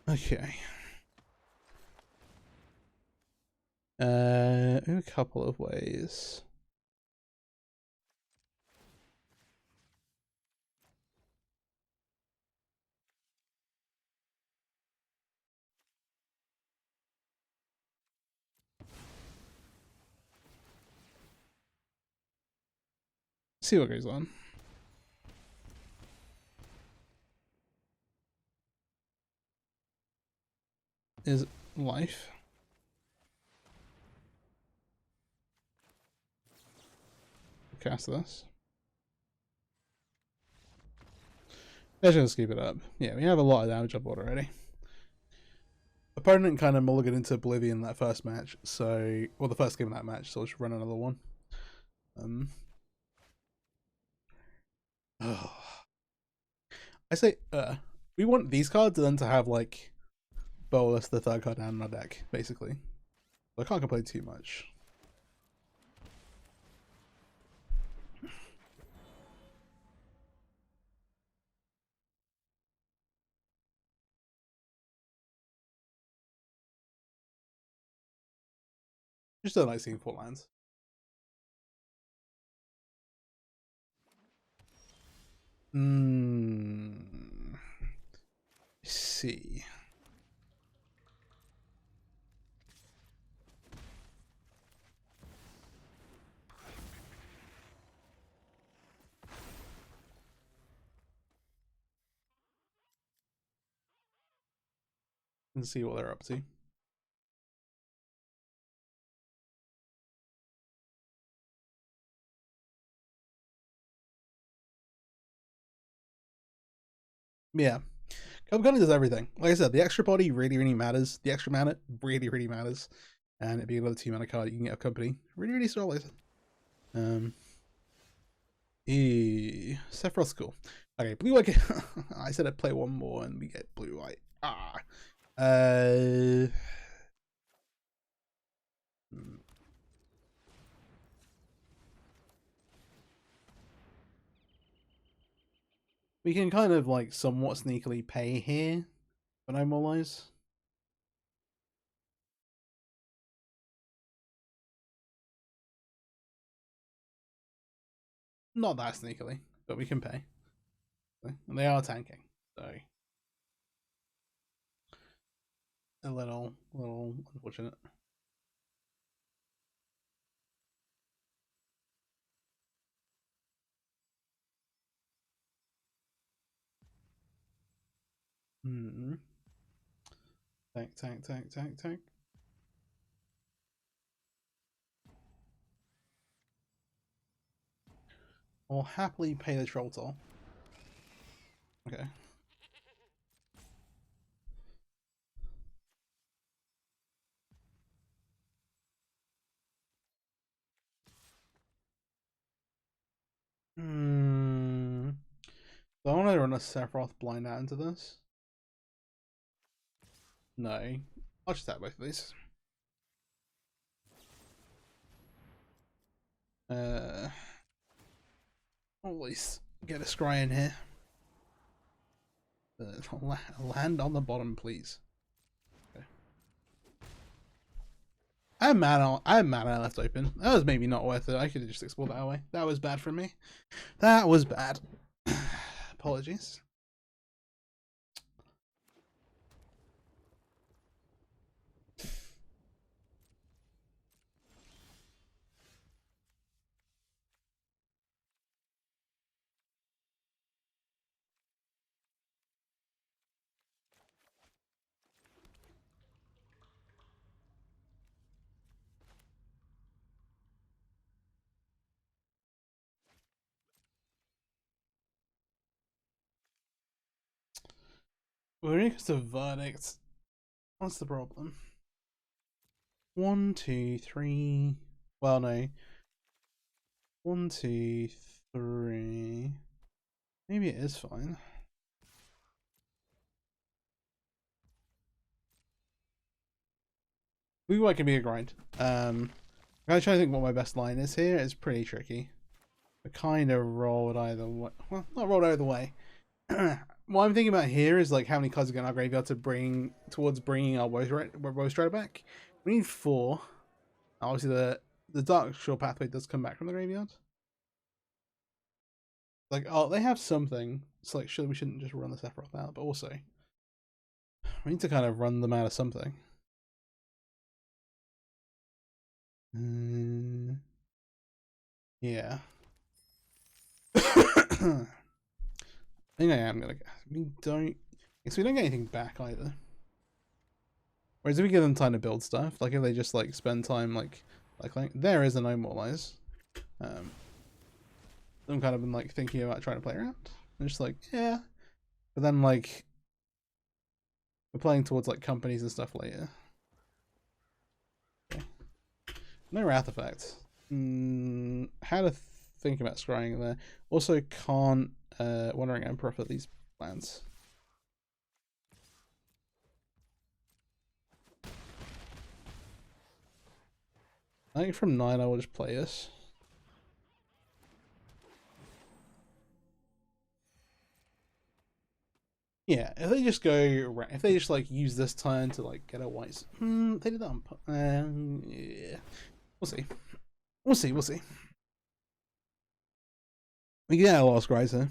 Okay. In a couple of ways. See what goes on. Is life. Cast this. Let's just keep it up. Yeah, we have a lot of damage up already. Opponent kind of mulliganed into oblivion that first match, so well the first game of that match, so let's run another one. Oh. I say we want these cards then to have like Bolas, the third card down in our deck, basically. I can't complain too much. Just don't like seeing 4 lands. See. And see what they're up to. Yeah. Cub kind of does everything. Like I said, the extra body really, really matters. The extra mana really, really matters. And it being another 2 mana card you can get a company. Really, really solid. Sephiroth's cool. Okay, blue white. I said I'd play one more and we get blue white. We can kind of like somewhat sneakily pay here for no more lies. Not that sneakily, but we can pay. And they are tanking, so a little unfortunate. Tank. I'll happily pay the troll toll. Okay. So I want to run a Sephiroth blind out into this. No. I'll just have both of these. Always get a scry in here. Land on the bottom, please. Okay. I have mana left open. That was maybe not worth it. I could have just explored that away. That was bad from me. That was bad. Apologies. When it comes to verdict, what's the problem? 1, 2, 3. Well, no. 1, 2, 3. Maybe it is fine. Rework can be a grind. I'm trying to think what my best line is here. It's pretty tricky. I kind of rolled either way. Well, not rolled either way. What I'm thinking about here is like how many cards are going to our graveyard to bring towards bringing our Woe Strider back. We need 4. Obviously, the Dark Shore Pathway does come back from the graveyard. Like, oh, they have something. It's like, surely we shouldn't just run the Sephiroth out, but also we need to kind of run them out of something. Yeah. I think I am gonna. We don't. Because we don't get anything back either. Whereas if we give them time to build stuff, like if they just like spend time like there is a no more lies. I'm kind of been like thinking about trying to play around. I'm just like, yeah. But then like we're playing towards like companies and stuff later. Okay. No Wrath Effect. How to think about scrying there. Also can't Wandering Emperor for these lands. I think from 9 I will just play this. Yeah, if they just go, if they just like use this turn to like get a white, they did that on. Yeah, we'll see. We'll see. We'll see. We get a lot of scries here.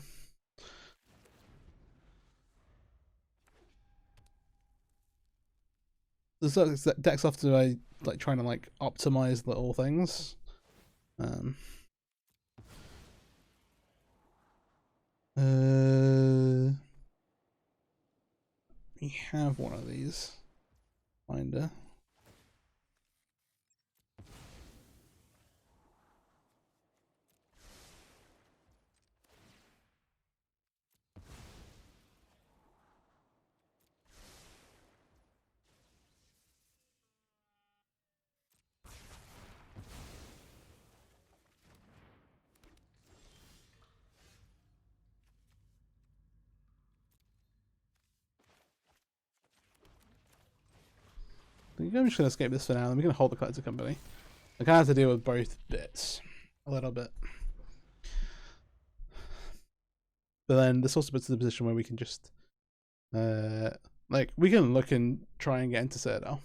There's decks off to like trying to like optimize little things. We have one of these. Finder. I think I'm just gonna escape this for now. Then we can hold the collector company. I kind of have to deal with both bits a little bit. But then this also puts us in a position where we can just like we can look and try and get into Citadel.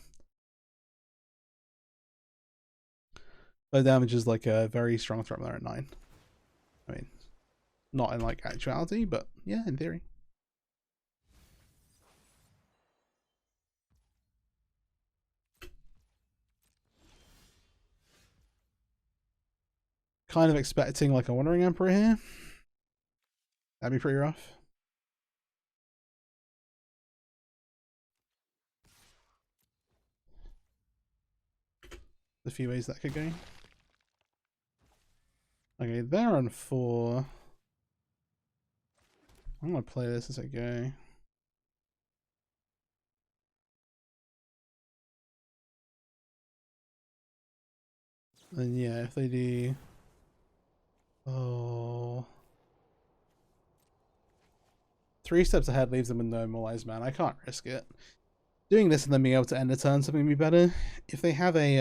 Low damage is like a very strong threat there at 9. I mean, not in like actuality, but yeah, in theory. Kind of expecting like a Wandering Emperor here. That'd be pretty rough. There's a few ways that could go. Okay, they're on 4. I'm gonna play this as I go. And yeah, if they do, oh, 3 steps ahead leaves them with no more lives, man. I can't risk it. Doing this and then being able to end a turn something would be better. If they have a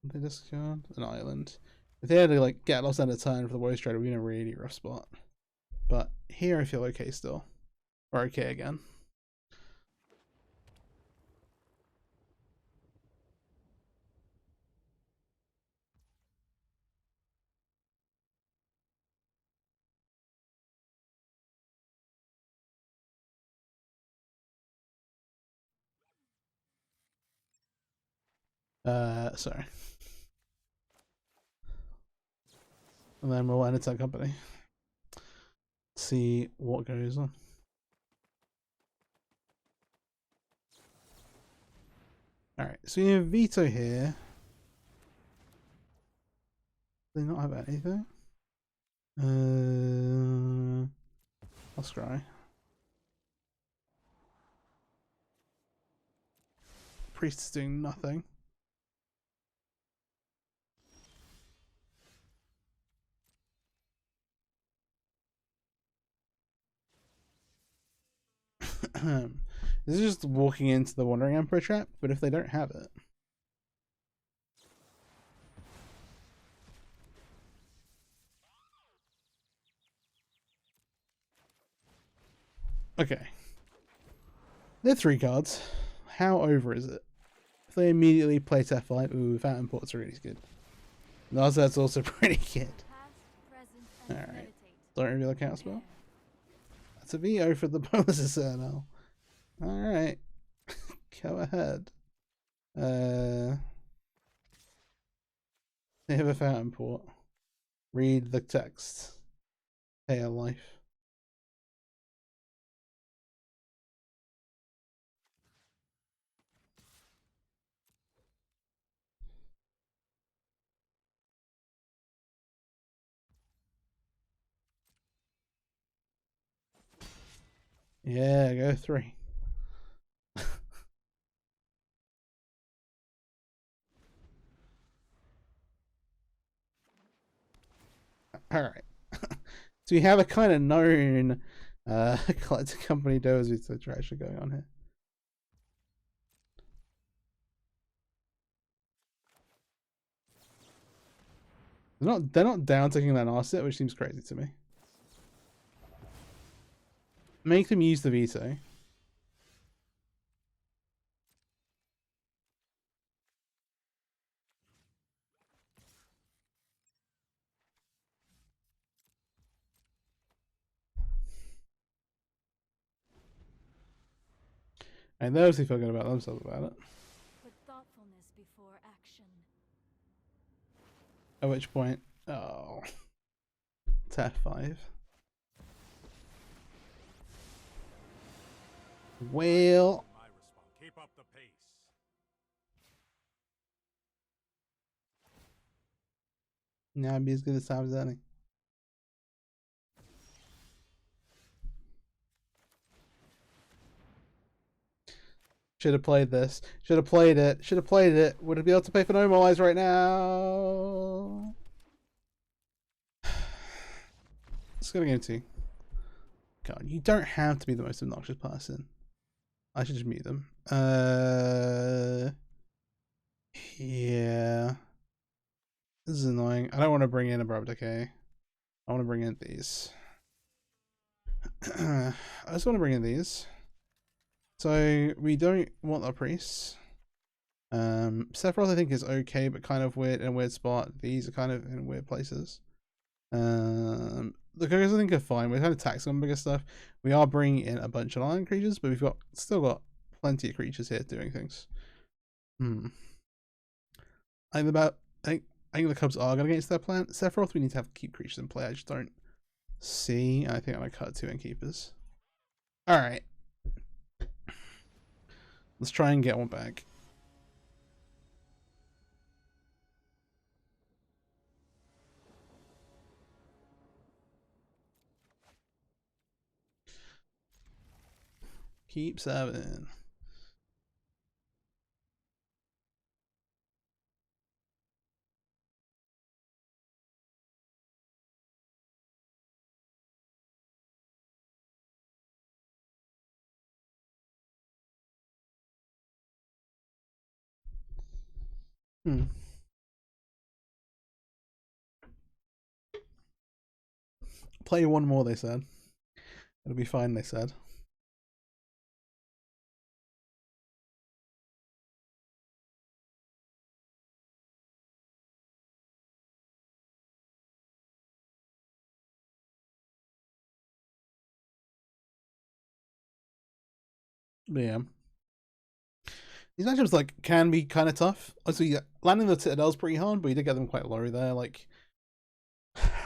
they discard an island. If they had to like get lost end a turn for the Woe Strider, we're in a really rough spot. But here I feel okay still. Or okay again. Sorry. And then we'll enter that company. See what goes on. Alright, so we have Veto here. Do they not have anything? I'll scry. priest is doing nothing. This is just walking into the Wandering Emperor trap, but if they don't have it. Okay. They're 3 cards. How over is it? If they immediately play F5, ooh, Fountain Port's really good. That's also pretty good. Alright. Don't reveal a counterspell. That's a VO for the Bolas Citadel. Alright. Go ahead. They have a Fountain Port. Read the text. Pay a life. Yeah, go 3. Alright. So we have a kind of known collector company does with the trash going on here. They're not down taking that asset, which seems crazy to me. Make them use the veto. And they're obviously forgetting about themselves about it. Put thoughtfulness before action. At which point, oh, it's F5. Well, keep up the pace. now I'm as good as time as any. Should have played this. Should have played it. Should have played it. Would it be able to pay for normalize right now? Let's go to game 2. God, you don't have to be the most obnoxious person. I should just mute them. Yeah. This is annoying. I don't want to bring in Abrupt Decay. I want to bring in these. I just want to bring in these. So we don't want our priests. Sephiroth I think is okay, but kind of weird in a weird spot. These are kind of in weird places. The cookers I think are fine. We're kind of taxing on bigger stuff. We are bringing in a bunch of island creatures, but we've still got plenty of creatures here doing things. I think the Cubs are going against their plan. Sephiroth we need to keep creatures in play. I just don't see. I think I'm gonna cut 2 innkeepers. All right. Let's try and get one back. Keep 7. Play one more, they said. It'll be fine, they said. But yeah. These matchups like can be kind of tough. Obviously, landing the Citadel's pretty hard, but you did get them quite low there. Like,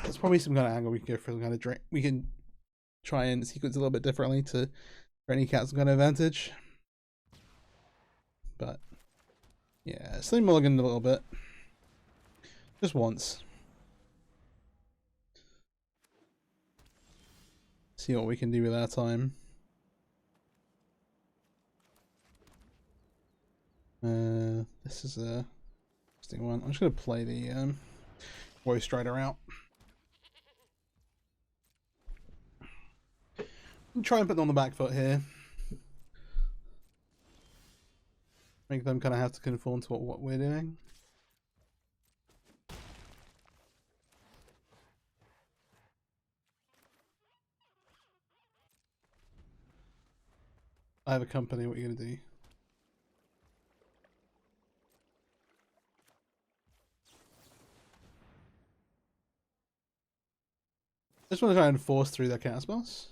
there's probably some kind of angle we can go for. Some kind of drink. We can try and sequence a little bit differently to for any cat some kind of advantage. But yeah, Slim Mulligan a little bit, just once. See what we can do with our time. This is a interesting one. I'm just gonna play the Woe Strider out. Try and put them on the back foot here. Make them kind of have to conform to what we're doing. I have a company, what are you gonna do? I just want to try and force through their cast boss.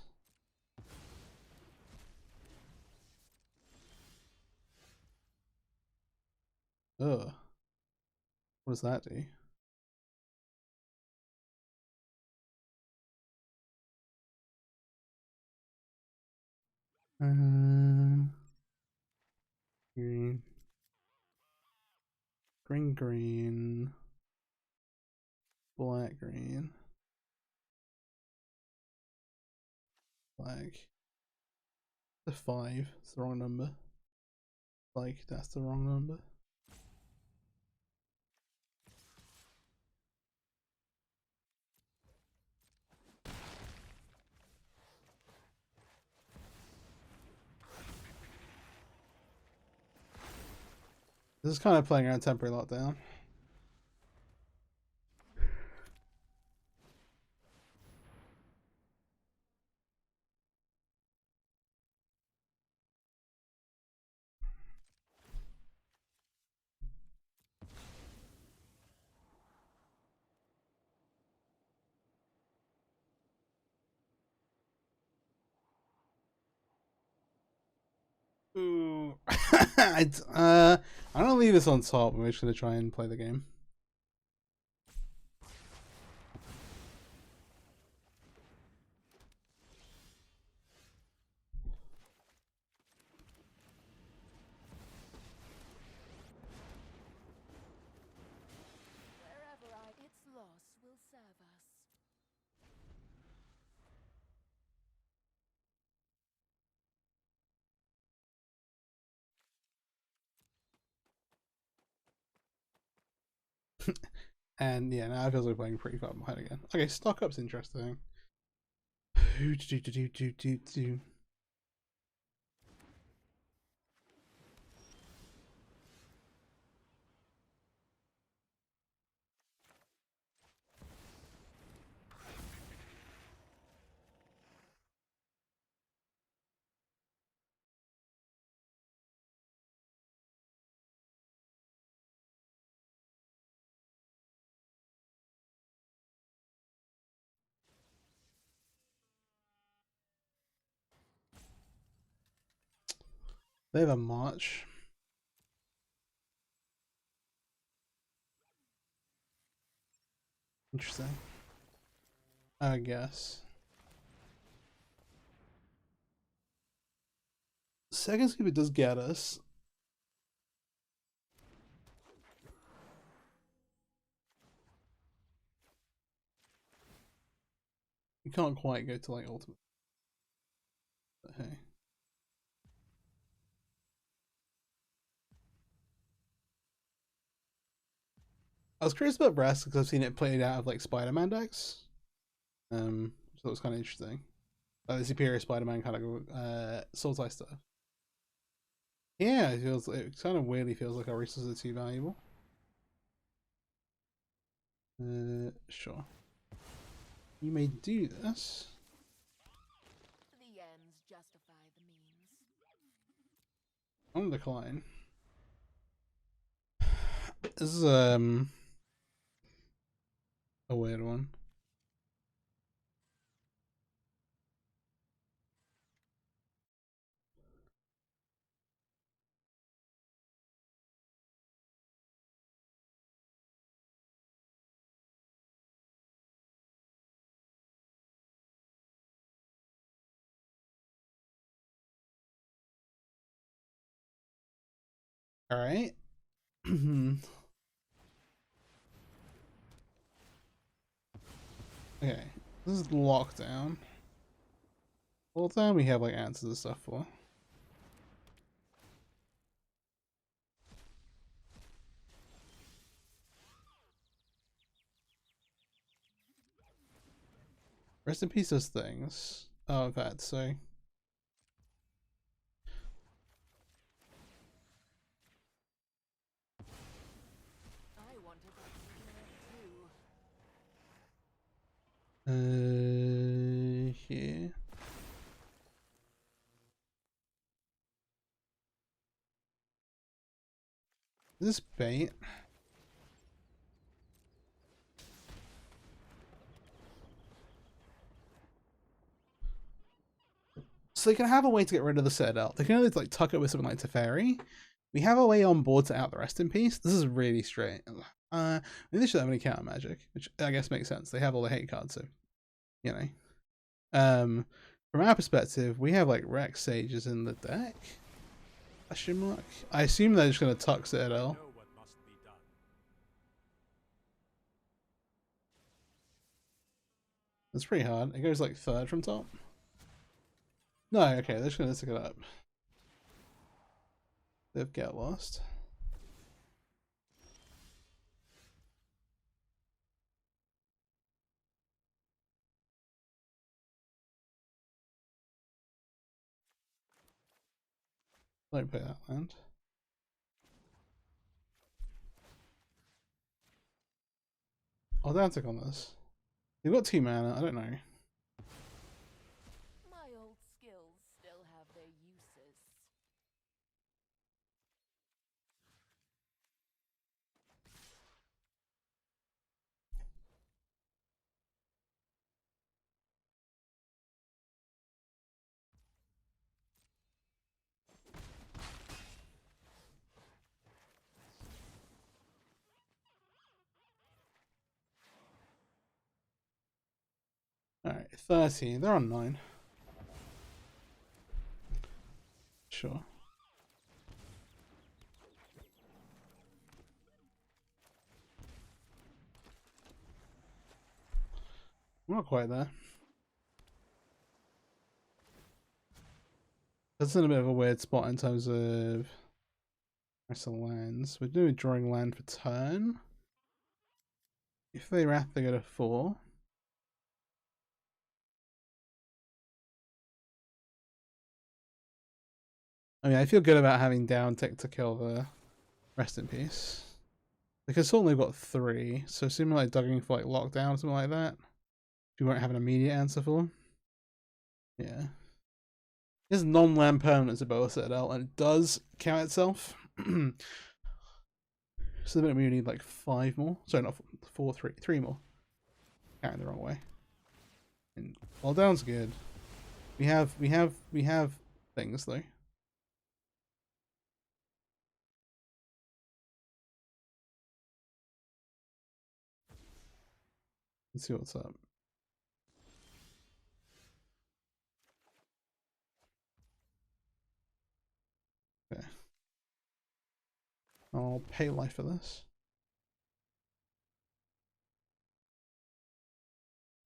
Ugh. What does that do? Green. Green. Black, green. Black. The 5. It's the wrong number. Like, that's the wrong number. This is kind of playing around temporary lockdown. Ooh. I'm gonna leave this on top. I'm just gonna try and play the game. Its loss will serve us. And yeah, now it feels like playing pretty far behind again. Okay, stock up's interesting. They have a march. Interesting. I guess. Second scoop it does get us. We can't quite go to like ultimate. But hey. I was curious about Brass because I've seen it played out of like Spider-Man decks. So it was kind of interesting. Like the superior Spider-Man kind of Soul-Tie stuff. Yeah, it kind of weirdly feels like our resources are too valuable. Sure. You may do this. The ends justify the means. On decline. This is a weird one. All right. Okay, this is lockdown. All the time we have like answers and stuff for. Rest in peace those things. Oh, in fact, so I wanted that too. here. Is this bait? So they can have a way to get rid of the Citadel. They can either like tuck it with something like Teferi. We have a way on board to out the rest in peace. This is really straight. They should have any counter magic, which I guess makes sense. They have all the hate cards, so you know. From our perspective, we have like Rex Sages in the deck. Question mark. I assume they're just gonna tuck Citadel. Know what must be done. It's pretty hard. It goes like third from top. No, okay, they're just gonna stick it up. They've get lost. Don't play that land. I'll down tick on this. They've got 2 mana, I don't know. My old skills still have their uses. Alright, 13. They're on 9. Sure. We're not quite there. That's in a bit of a weird spot in terms of rest of lands. We're doing drawing land for turn. If they wrath, they go to 4. I mean, I feel good about having down tick to kill the rest in peace. Because certainly got 3, so assuming like dugging for like lockdown or something like that, you won't have an immediate answer for. Yeah. It's non-land permanents at Bolas Citadel, and it does count itself. So the minute we need like 5 more. Sorry, not 4, 3 more. Counting the wrong way. And well, down's good. We have things though. Let's see what's up. Okay. I'll pay life for this.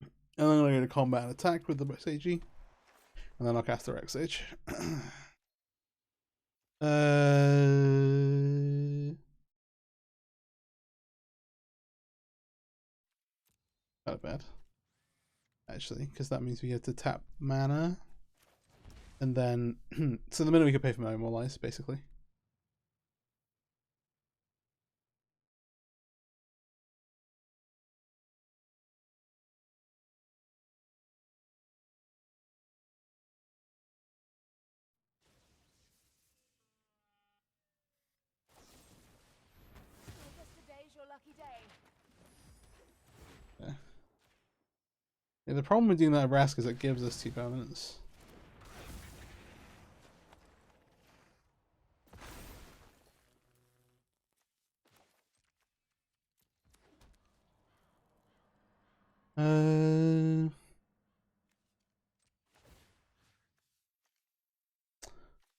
And then I'm going to combat and attack with the SAG. And then I'll cast the Rex Sage. Not bad. Actually, because that means we have to tap mana. And then, so the minute we can pay for my more life, basically. I guess today's your lucky day. Yeah, the problem with doing that Rask is it gives us 2 permanents.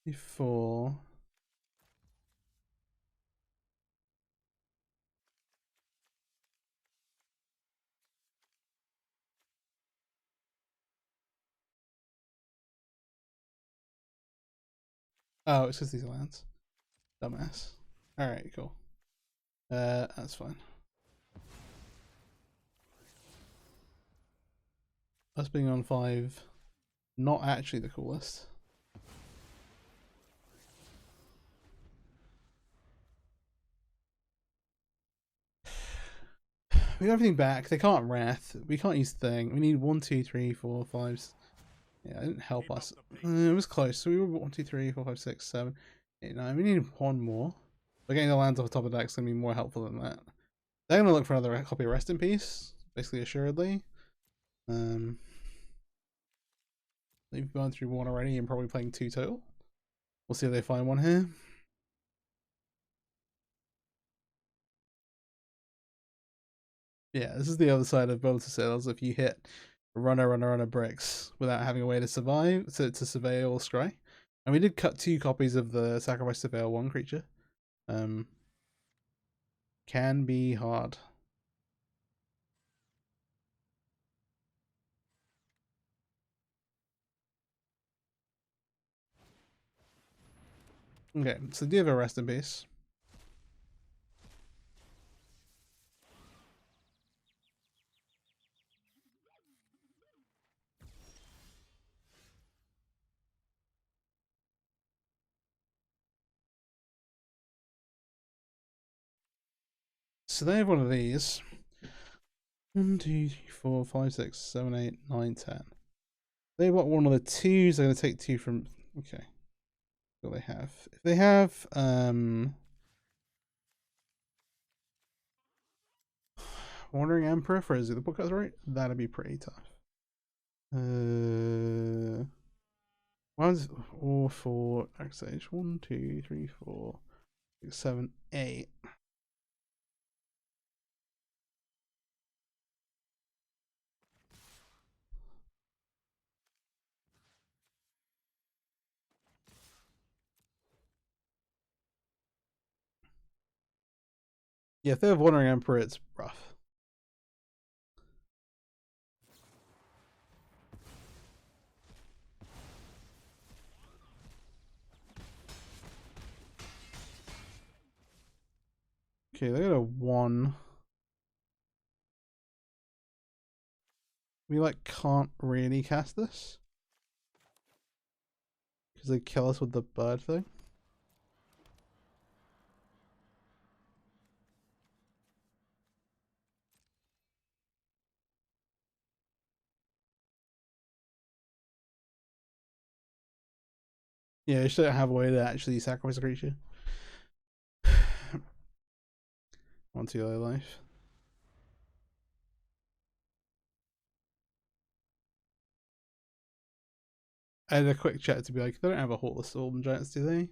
Before. Oh, it's just these lands. Dumbass. Alright, cool. That's fine. us being on 5, not actually the coolest. We got everything back. They can't wrath. We can't use thing. We need 1, 2, 3, 4, 5. Yeah, it didn't help us. It was close. So we were 1, 2, 3, 4, 5, 6, 7, 8, 9. We need one more. But getting the lands off the top of the deck is going to be more helpful than that. They're going to look for another copy of Rest in Peace, basically assuredly. They've gone through one already and probably playing 2 total. We'll see if they find one here. Yeah, this is the other side of Bolas Citadels. If you hit runner bricks without having a way to survive, to survey or scry. And we did cut 2 copies of the Sacrifice to Veil 1 creature. Can be hard. Okay, so do you have a Rest in Peace? So they have one of these. 1, 2, 3, 4, 5, 6, 7, 8, 9, 10. They've got one of the 2s. They're going to take 2 from. Okay. What do they have? If they have Wandering Emperor for the book that's right, that'd be pretty tough. One's all for X age. 1, 2, 3, 4, 6, 7, 8. Yeah, if they have Wandering Emperor, it's rough. Okay, they got a 1. We like can't really cast this because they kill us with the bird thing. Yeah, you should have a way to actually sacrifice a creature. 1, 2 life. I had a quick chat to be like, they don't have a Heartless Storm Giants, do they?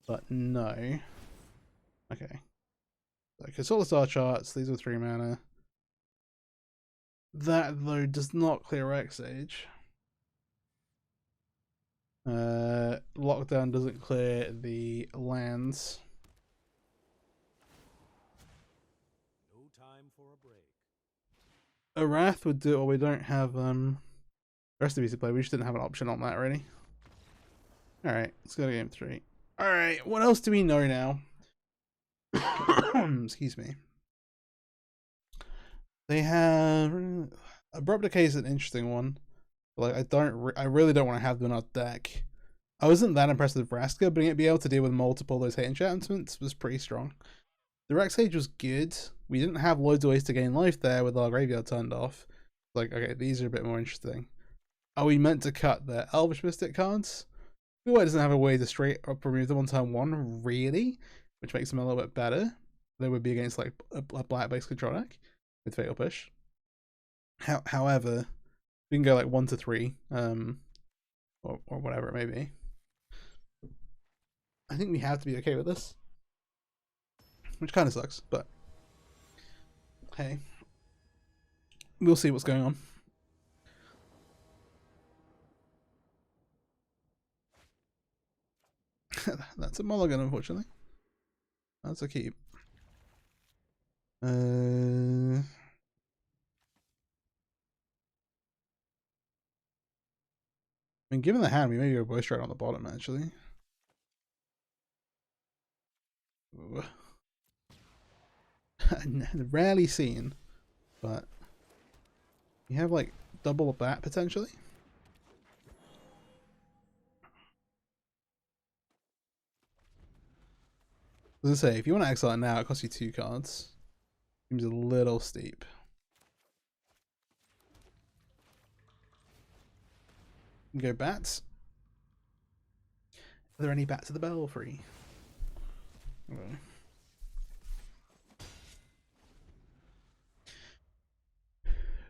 But no. Okay. Okay, Solar Star charts, these are 3 mana. That, though, does not clear X Age. Lockdown doesn't clear the lands. No time for a break. A Wrath would do it, or we don't have rest of to play. We just didn't have an option on that already. Alright, let's go to game 3. Alright, what else do we know now? Excuse me. They have Abrupt Decay is an interesting one. Like I really don't want to have them in our deck. I wasn't that impressed with Vraska, but being able to deal with multiple of those hate enchantments was pretty strong. The Rex Age was good. We didn't have loads of ways to gain life there with our graveyard turned off. Like, okay, these are a bit more interesting. Are we meant to cut the Elvish Mystic cards? Blue White doesn't have a way to straight up remove them on turn 1, really, which makes them a little bit better. They would be against like a black base control deck with Fatal Push. However, we can go like 1 to 3, or whatever it may be. I think we have to be okay with this, which kind of sucks, but hey, we'll see what's going on. That's a mulligan, unfortunately. That's a keep. I mean, given the hand, we may go both straight on the bottom, actually. Rarely seen, but you have like double a bat potentially. As I say, if you want to exile it now, it costs you 2 cards. Seems a little steep. Go bats. Are there any bats at the belfry? Okay.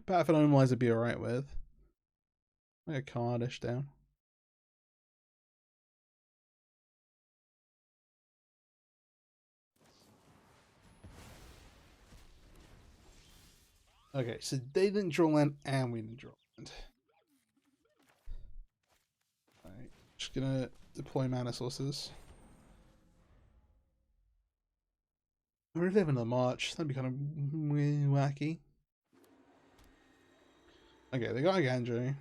Bat for normalize would be alright with. Like a cardish down. Okay, so they didn't draw land and we didn't draw land. Alright, just gonna deploy mana sources. We're living a march, that'd be kind of wacky. Okay, they got a Ganjo.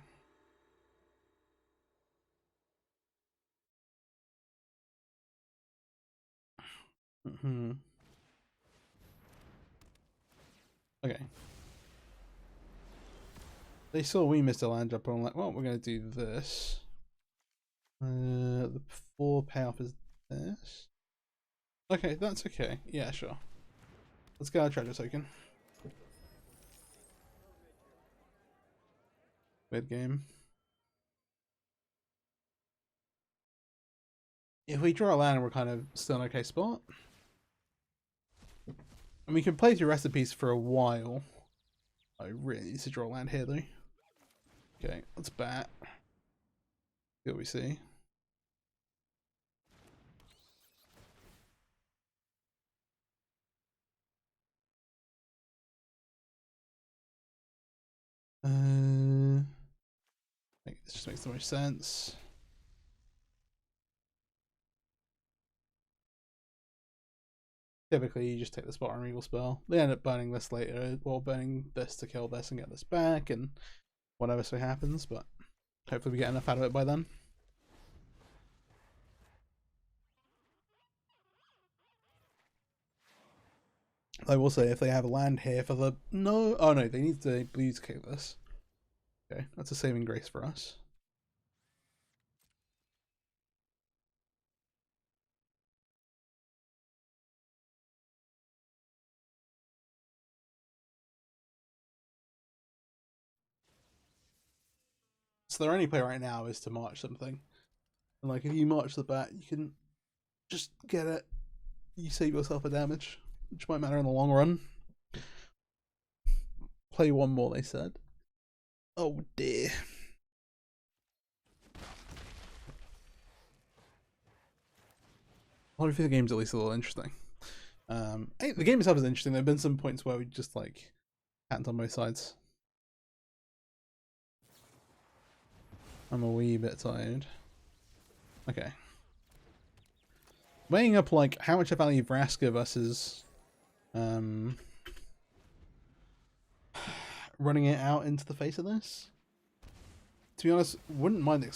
Okay. They saw we missed a land drop, and I'm like, well, we're going to do this. The 4 payoff is this. Okay, that's okay. Yeah, sure. Let's get our treasure token. Mid game. If we draw a land, we're kind of still in an okay spot. And we can play through recipes for a while. I really need to draw a land here, though. Okay, let's bat. See what we see. I think this just makes the most sense. Typically, you just take the spot removal spell. They end up burning this later, or burning this to kill this and get this back, and whatever so happens, but hopefully we get enough out of it by then. I will say, if they have a land here for the... No! Oh no, they need the blue to kill this. Okay, that's a saving grace for us. So their only play right now is to march something. And like, if you march the bat, you can just get it. You save yourself a damage, which might matter in the long run. Play one more, they said. Oh dear. Hopefully the game's at least a little interesting. Hey, the game itself is interesting. There have been some points where we just like hands on both sides. I'm a wee bit tired. Okay. Weighing up like how much I value Vraska versus running it out into the face of this. To be honest, wouldn't mind the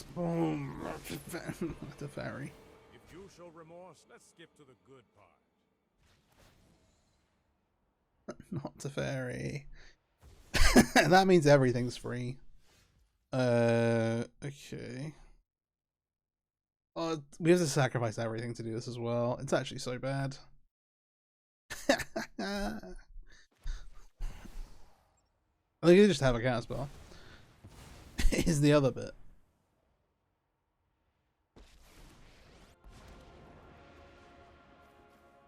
fairy. If you show remorse, let's skip to the good part. Not the fairy. That means everything's free. Okay. Oh, we have to sacrifice everything to do this as well. It's actually so bad. I think you just have a cast spell. Is the other bit.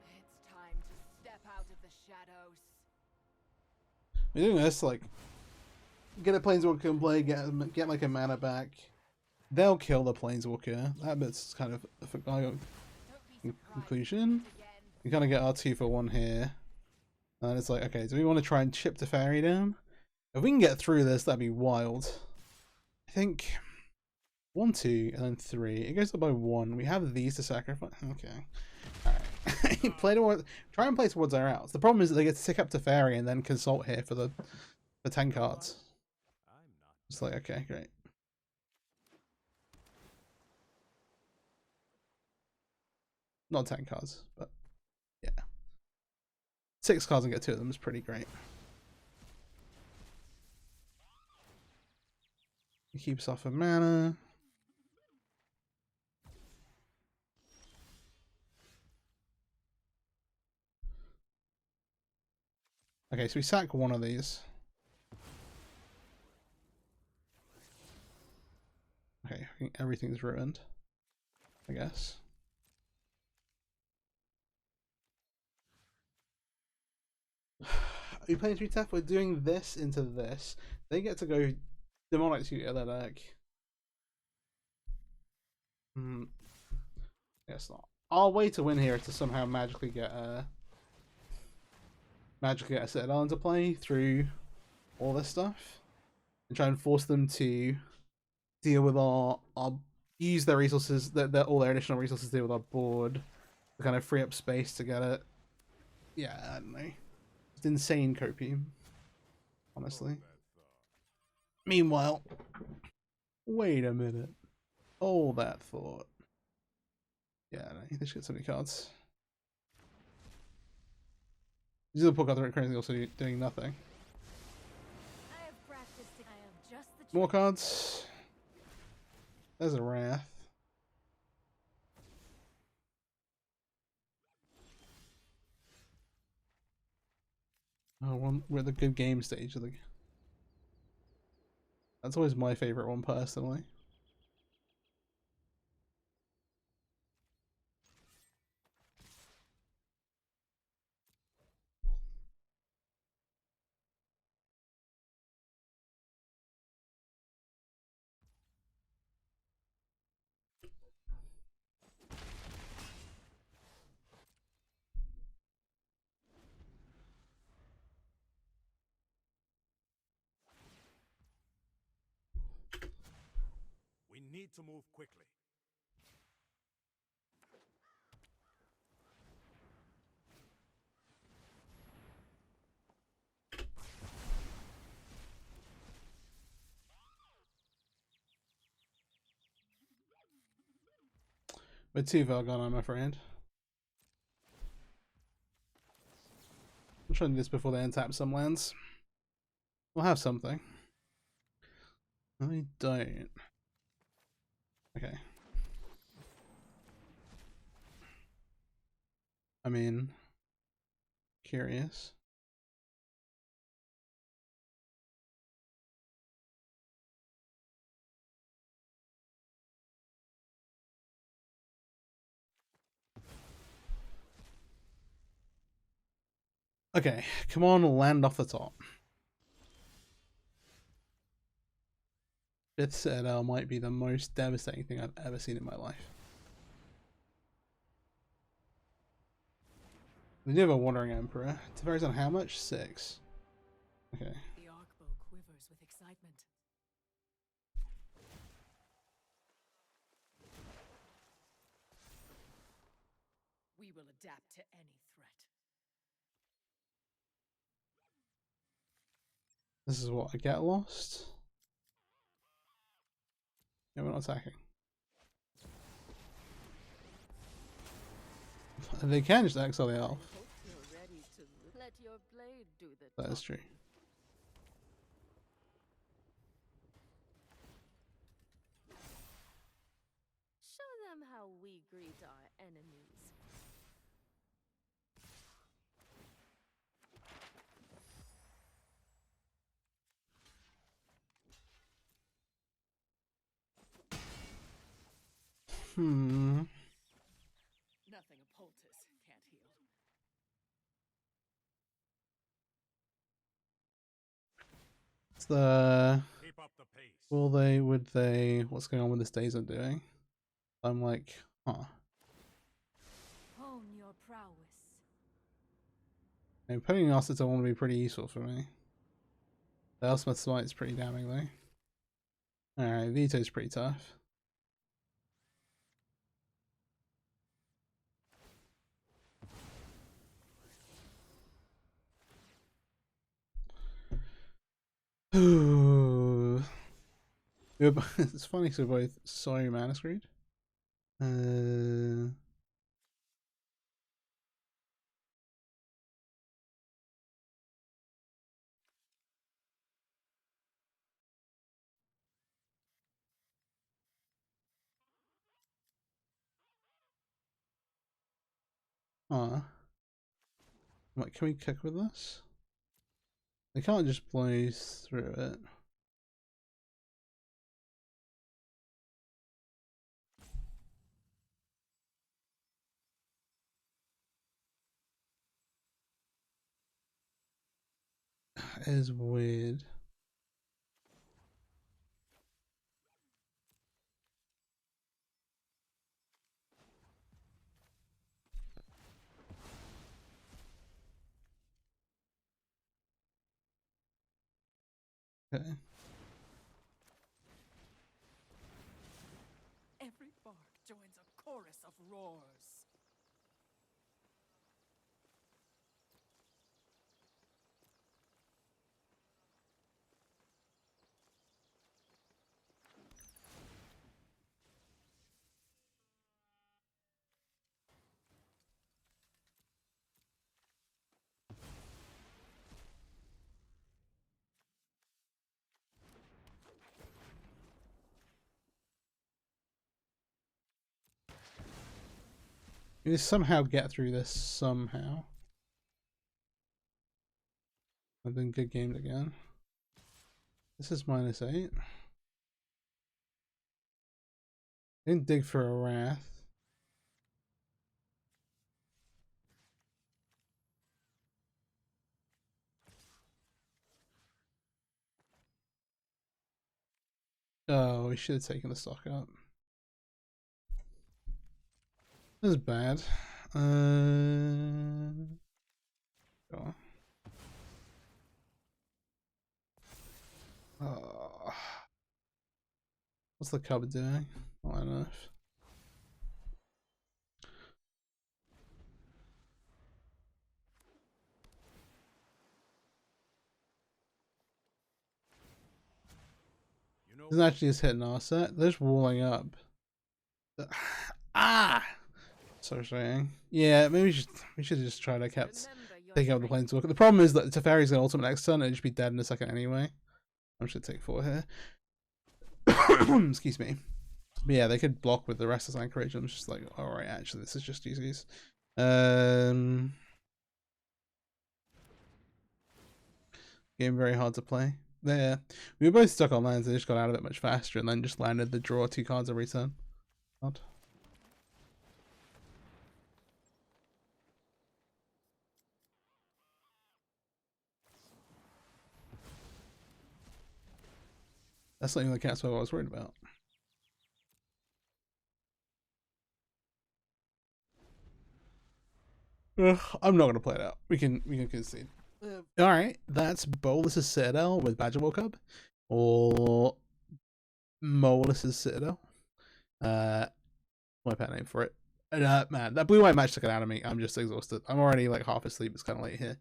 It's time to step out of the shadows. We're doing this like get a planeswalker in play, get like a mana back. They'll kill the planeswalker. That bit's kind of a foregone conclusion. We kind of get our 2-for-1 here. And it's like, okay, do we want to try and chip the fairy down? If we can get through this, that'd be wild. I think 1, 2, and then 3. It goes up by 1. We have these to sacrifice. Okay. Alright. Try and play towards our outs. The problem is that they get to tick up to fairy and then consult here for 10 cards. It's like, okay, great. Not 10 cards, but yeah. 6 cards and get 2 of them is pretty great. It keeps off of mana. Okay, so we sack one of these. Okay, I think everything's ruined, I guess. Are you playing 3 tough? We're doing this into this. They get to go demonic to their deck. Guess not. Our way to win here is to somehow magically get a Citadel into play through all this stuff and try and force them to deal with our use their resources, all their additional resources to deal with our board to kind of free up space to get it. Yeah, I don't know. It's insane copium, honestly. Meanwhile, wait a minute. Hold that thought. Yeah, no, they should get so many cards. These are the poor cards that are currently also doing nothing. More cards. There's a Wrath. Oh, we're at the good game stage of the. That's always my favorite one personally. We need to move quickly. We're too far gone, I'm afraid. I'm trying to do this before they untap some lands. We'll have something. I don't. Okay. I mean, curious. Okay, come on, land off the top. 5th Citadel might be the most devastating thing I've ever seen in my life. We do have a Wandering Emperor. It varies on how much? 6. Okay. The arcbow quivers with excitement. We will adapt to any threat. This is what I get lost. Yeah, we're not attacking. They can just exile the elf. Let your blade do the That is true. Show them how we greet our enemies. Nothing a poultice can't heal. It's the. Keep up the pace. Will they? Would they? What's going on with this days I'm doing? I'm like, huh. Hone your prowess. Putting assets I want to be pretty useful for me. The Elspeth Smite is pretty damning though. Alright, Veto's pretty tough. Ooh. It's funny because we're both so mana screwed. Ah. Like, can we kick with this? They can't just blaze through it. It is weird. Okay. Every bark joins a chorus of roars. We just somehow get through this somehow. I've been good gamed again. This is -8. Didn't dig for a wrath. Oh, we should have taken the stock up. This is bad. Oh. Oh. What's the cub doing? Not enough. You know, Isn't actually just hitting our set. They're just walling up. Ah! So saying. Yeah, maybe we should just try to keep taking out the planeswalker. The problem is that Teferi's gonna ultimate next turn and just be dead in a second anyway. I should take 4 here. Excuse me. But yeah, they could block with the Restless Anchorage. I'm just like, alright, actually, this is just GG's. Game very hard to play. There. We were both stuck on lands, they just got out of it much faster and then just landed the draw 2 cards every turn. Odd. That's not even the cat spell I was worried about. Ugh, I'm not gonna play it out. We can concede. Alright, that's Bolas' Citadel with Badgermole Cub. Or Molas's Citadel. My pet name for it. And, man, that blue-white match took it out of me. I'm just exhausted. I'm already like half asleep. It's kind of late here.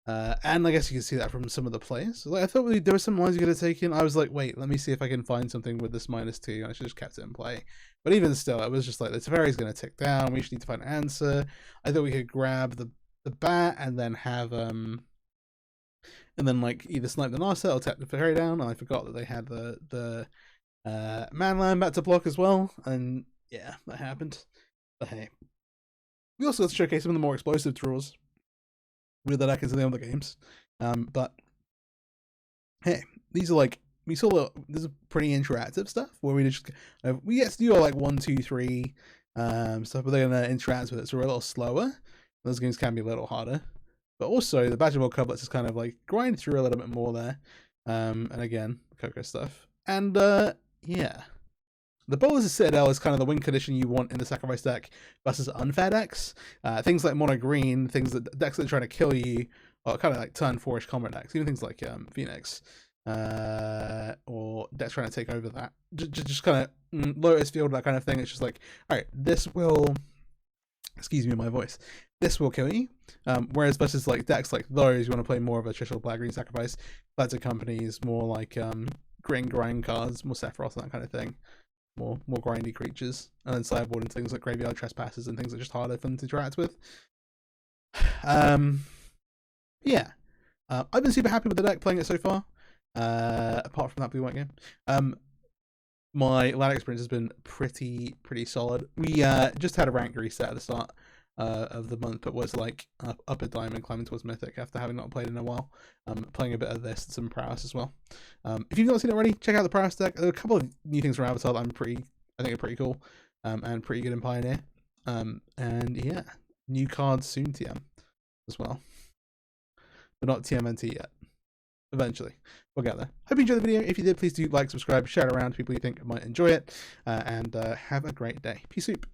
And I guess you can see that from some of the plays. Like, I thought there were some lines you could have taken. I was like, wait, let me see if I can find something with this -2. I should just kept it in play. But even still, it was just like, the Teferi's going to tick down. We just need to find an answer. I thought we could grab the bat and then have and then like either snipe the Narset or tap the Teferi down. And I forgot that they had the Manland back to block as well. And yeah, that happened. But hey, we also got to showcase some of the more explosive draws with the deck into the other games. But hey, these are like, we saw this is pretty interactive stuff where we just we get to do all like 1, 2, 3 stuff, but they're gonna interact with it, so we're a little slower. Those games can be a little harder, but also the Badgermole Cub lets us kind of like grind through a little bit more there. And again, Coco stuff, and yeah. The Bolas' Citadel is kind of the win condition you want in the sacrifice deck versus unfair decks. Things like mono green, things that decks that are trying to kill you, or kind of like turn 4-ish combat decks, even things like Phoenix, or decks trying to take over that. Just kind of Lotus Field, that kind of thing. It's just like, alright, this will, excuse me, my voice, this will kill you. Whereas versus like decks like those, you want to play more of a traditional black green sacrifice, Lads of Companies, more like grind cards, more Sephiroth, and that kind of thing. More grindy creatures, and then sideboard and things like Graveyard Trespassers and things that are just harder for them to interact with. Yeah, I've been super happy with the deck playing it so far. Apart from that blue-white game, my LAN experience has been pretty solid. We just had a rank reset at the start of the month, but was like up a diamond, climbing towards mythic after having not played in a while. Playing a bit of this and some prowess as well. If you've not seen it already, check out the prowess deck. There are a couple of new things from Avatar that I think are pretty cool, and pretty good in Pioneer. And yeah, new cards soon TM as well, but not TMNT yet. Eventually we'll get there. Hope you enjoyed the video. If you did, please do like, subscribe, share it around to people you think might enjoy it, and have a great day. Peace out.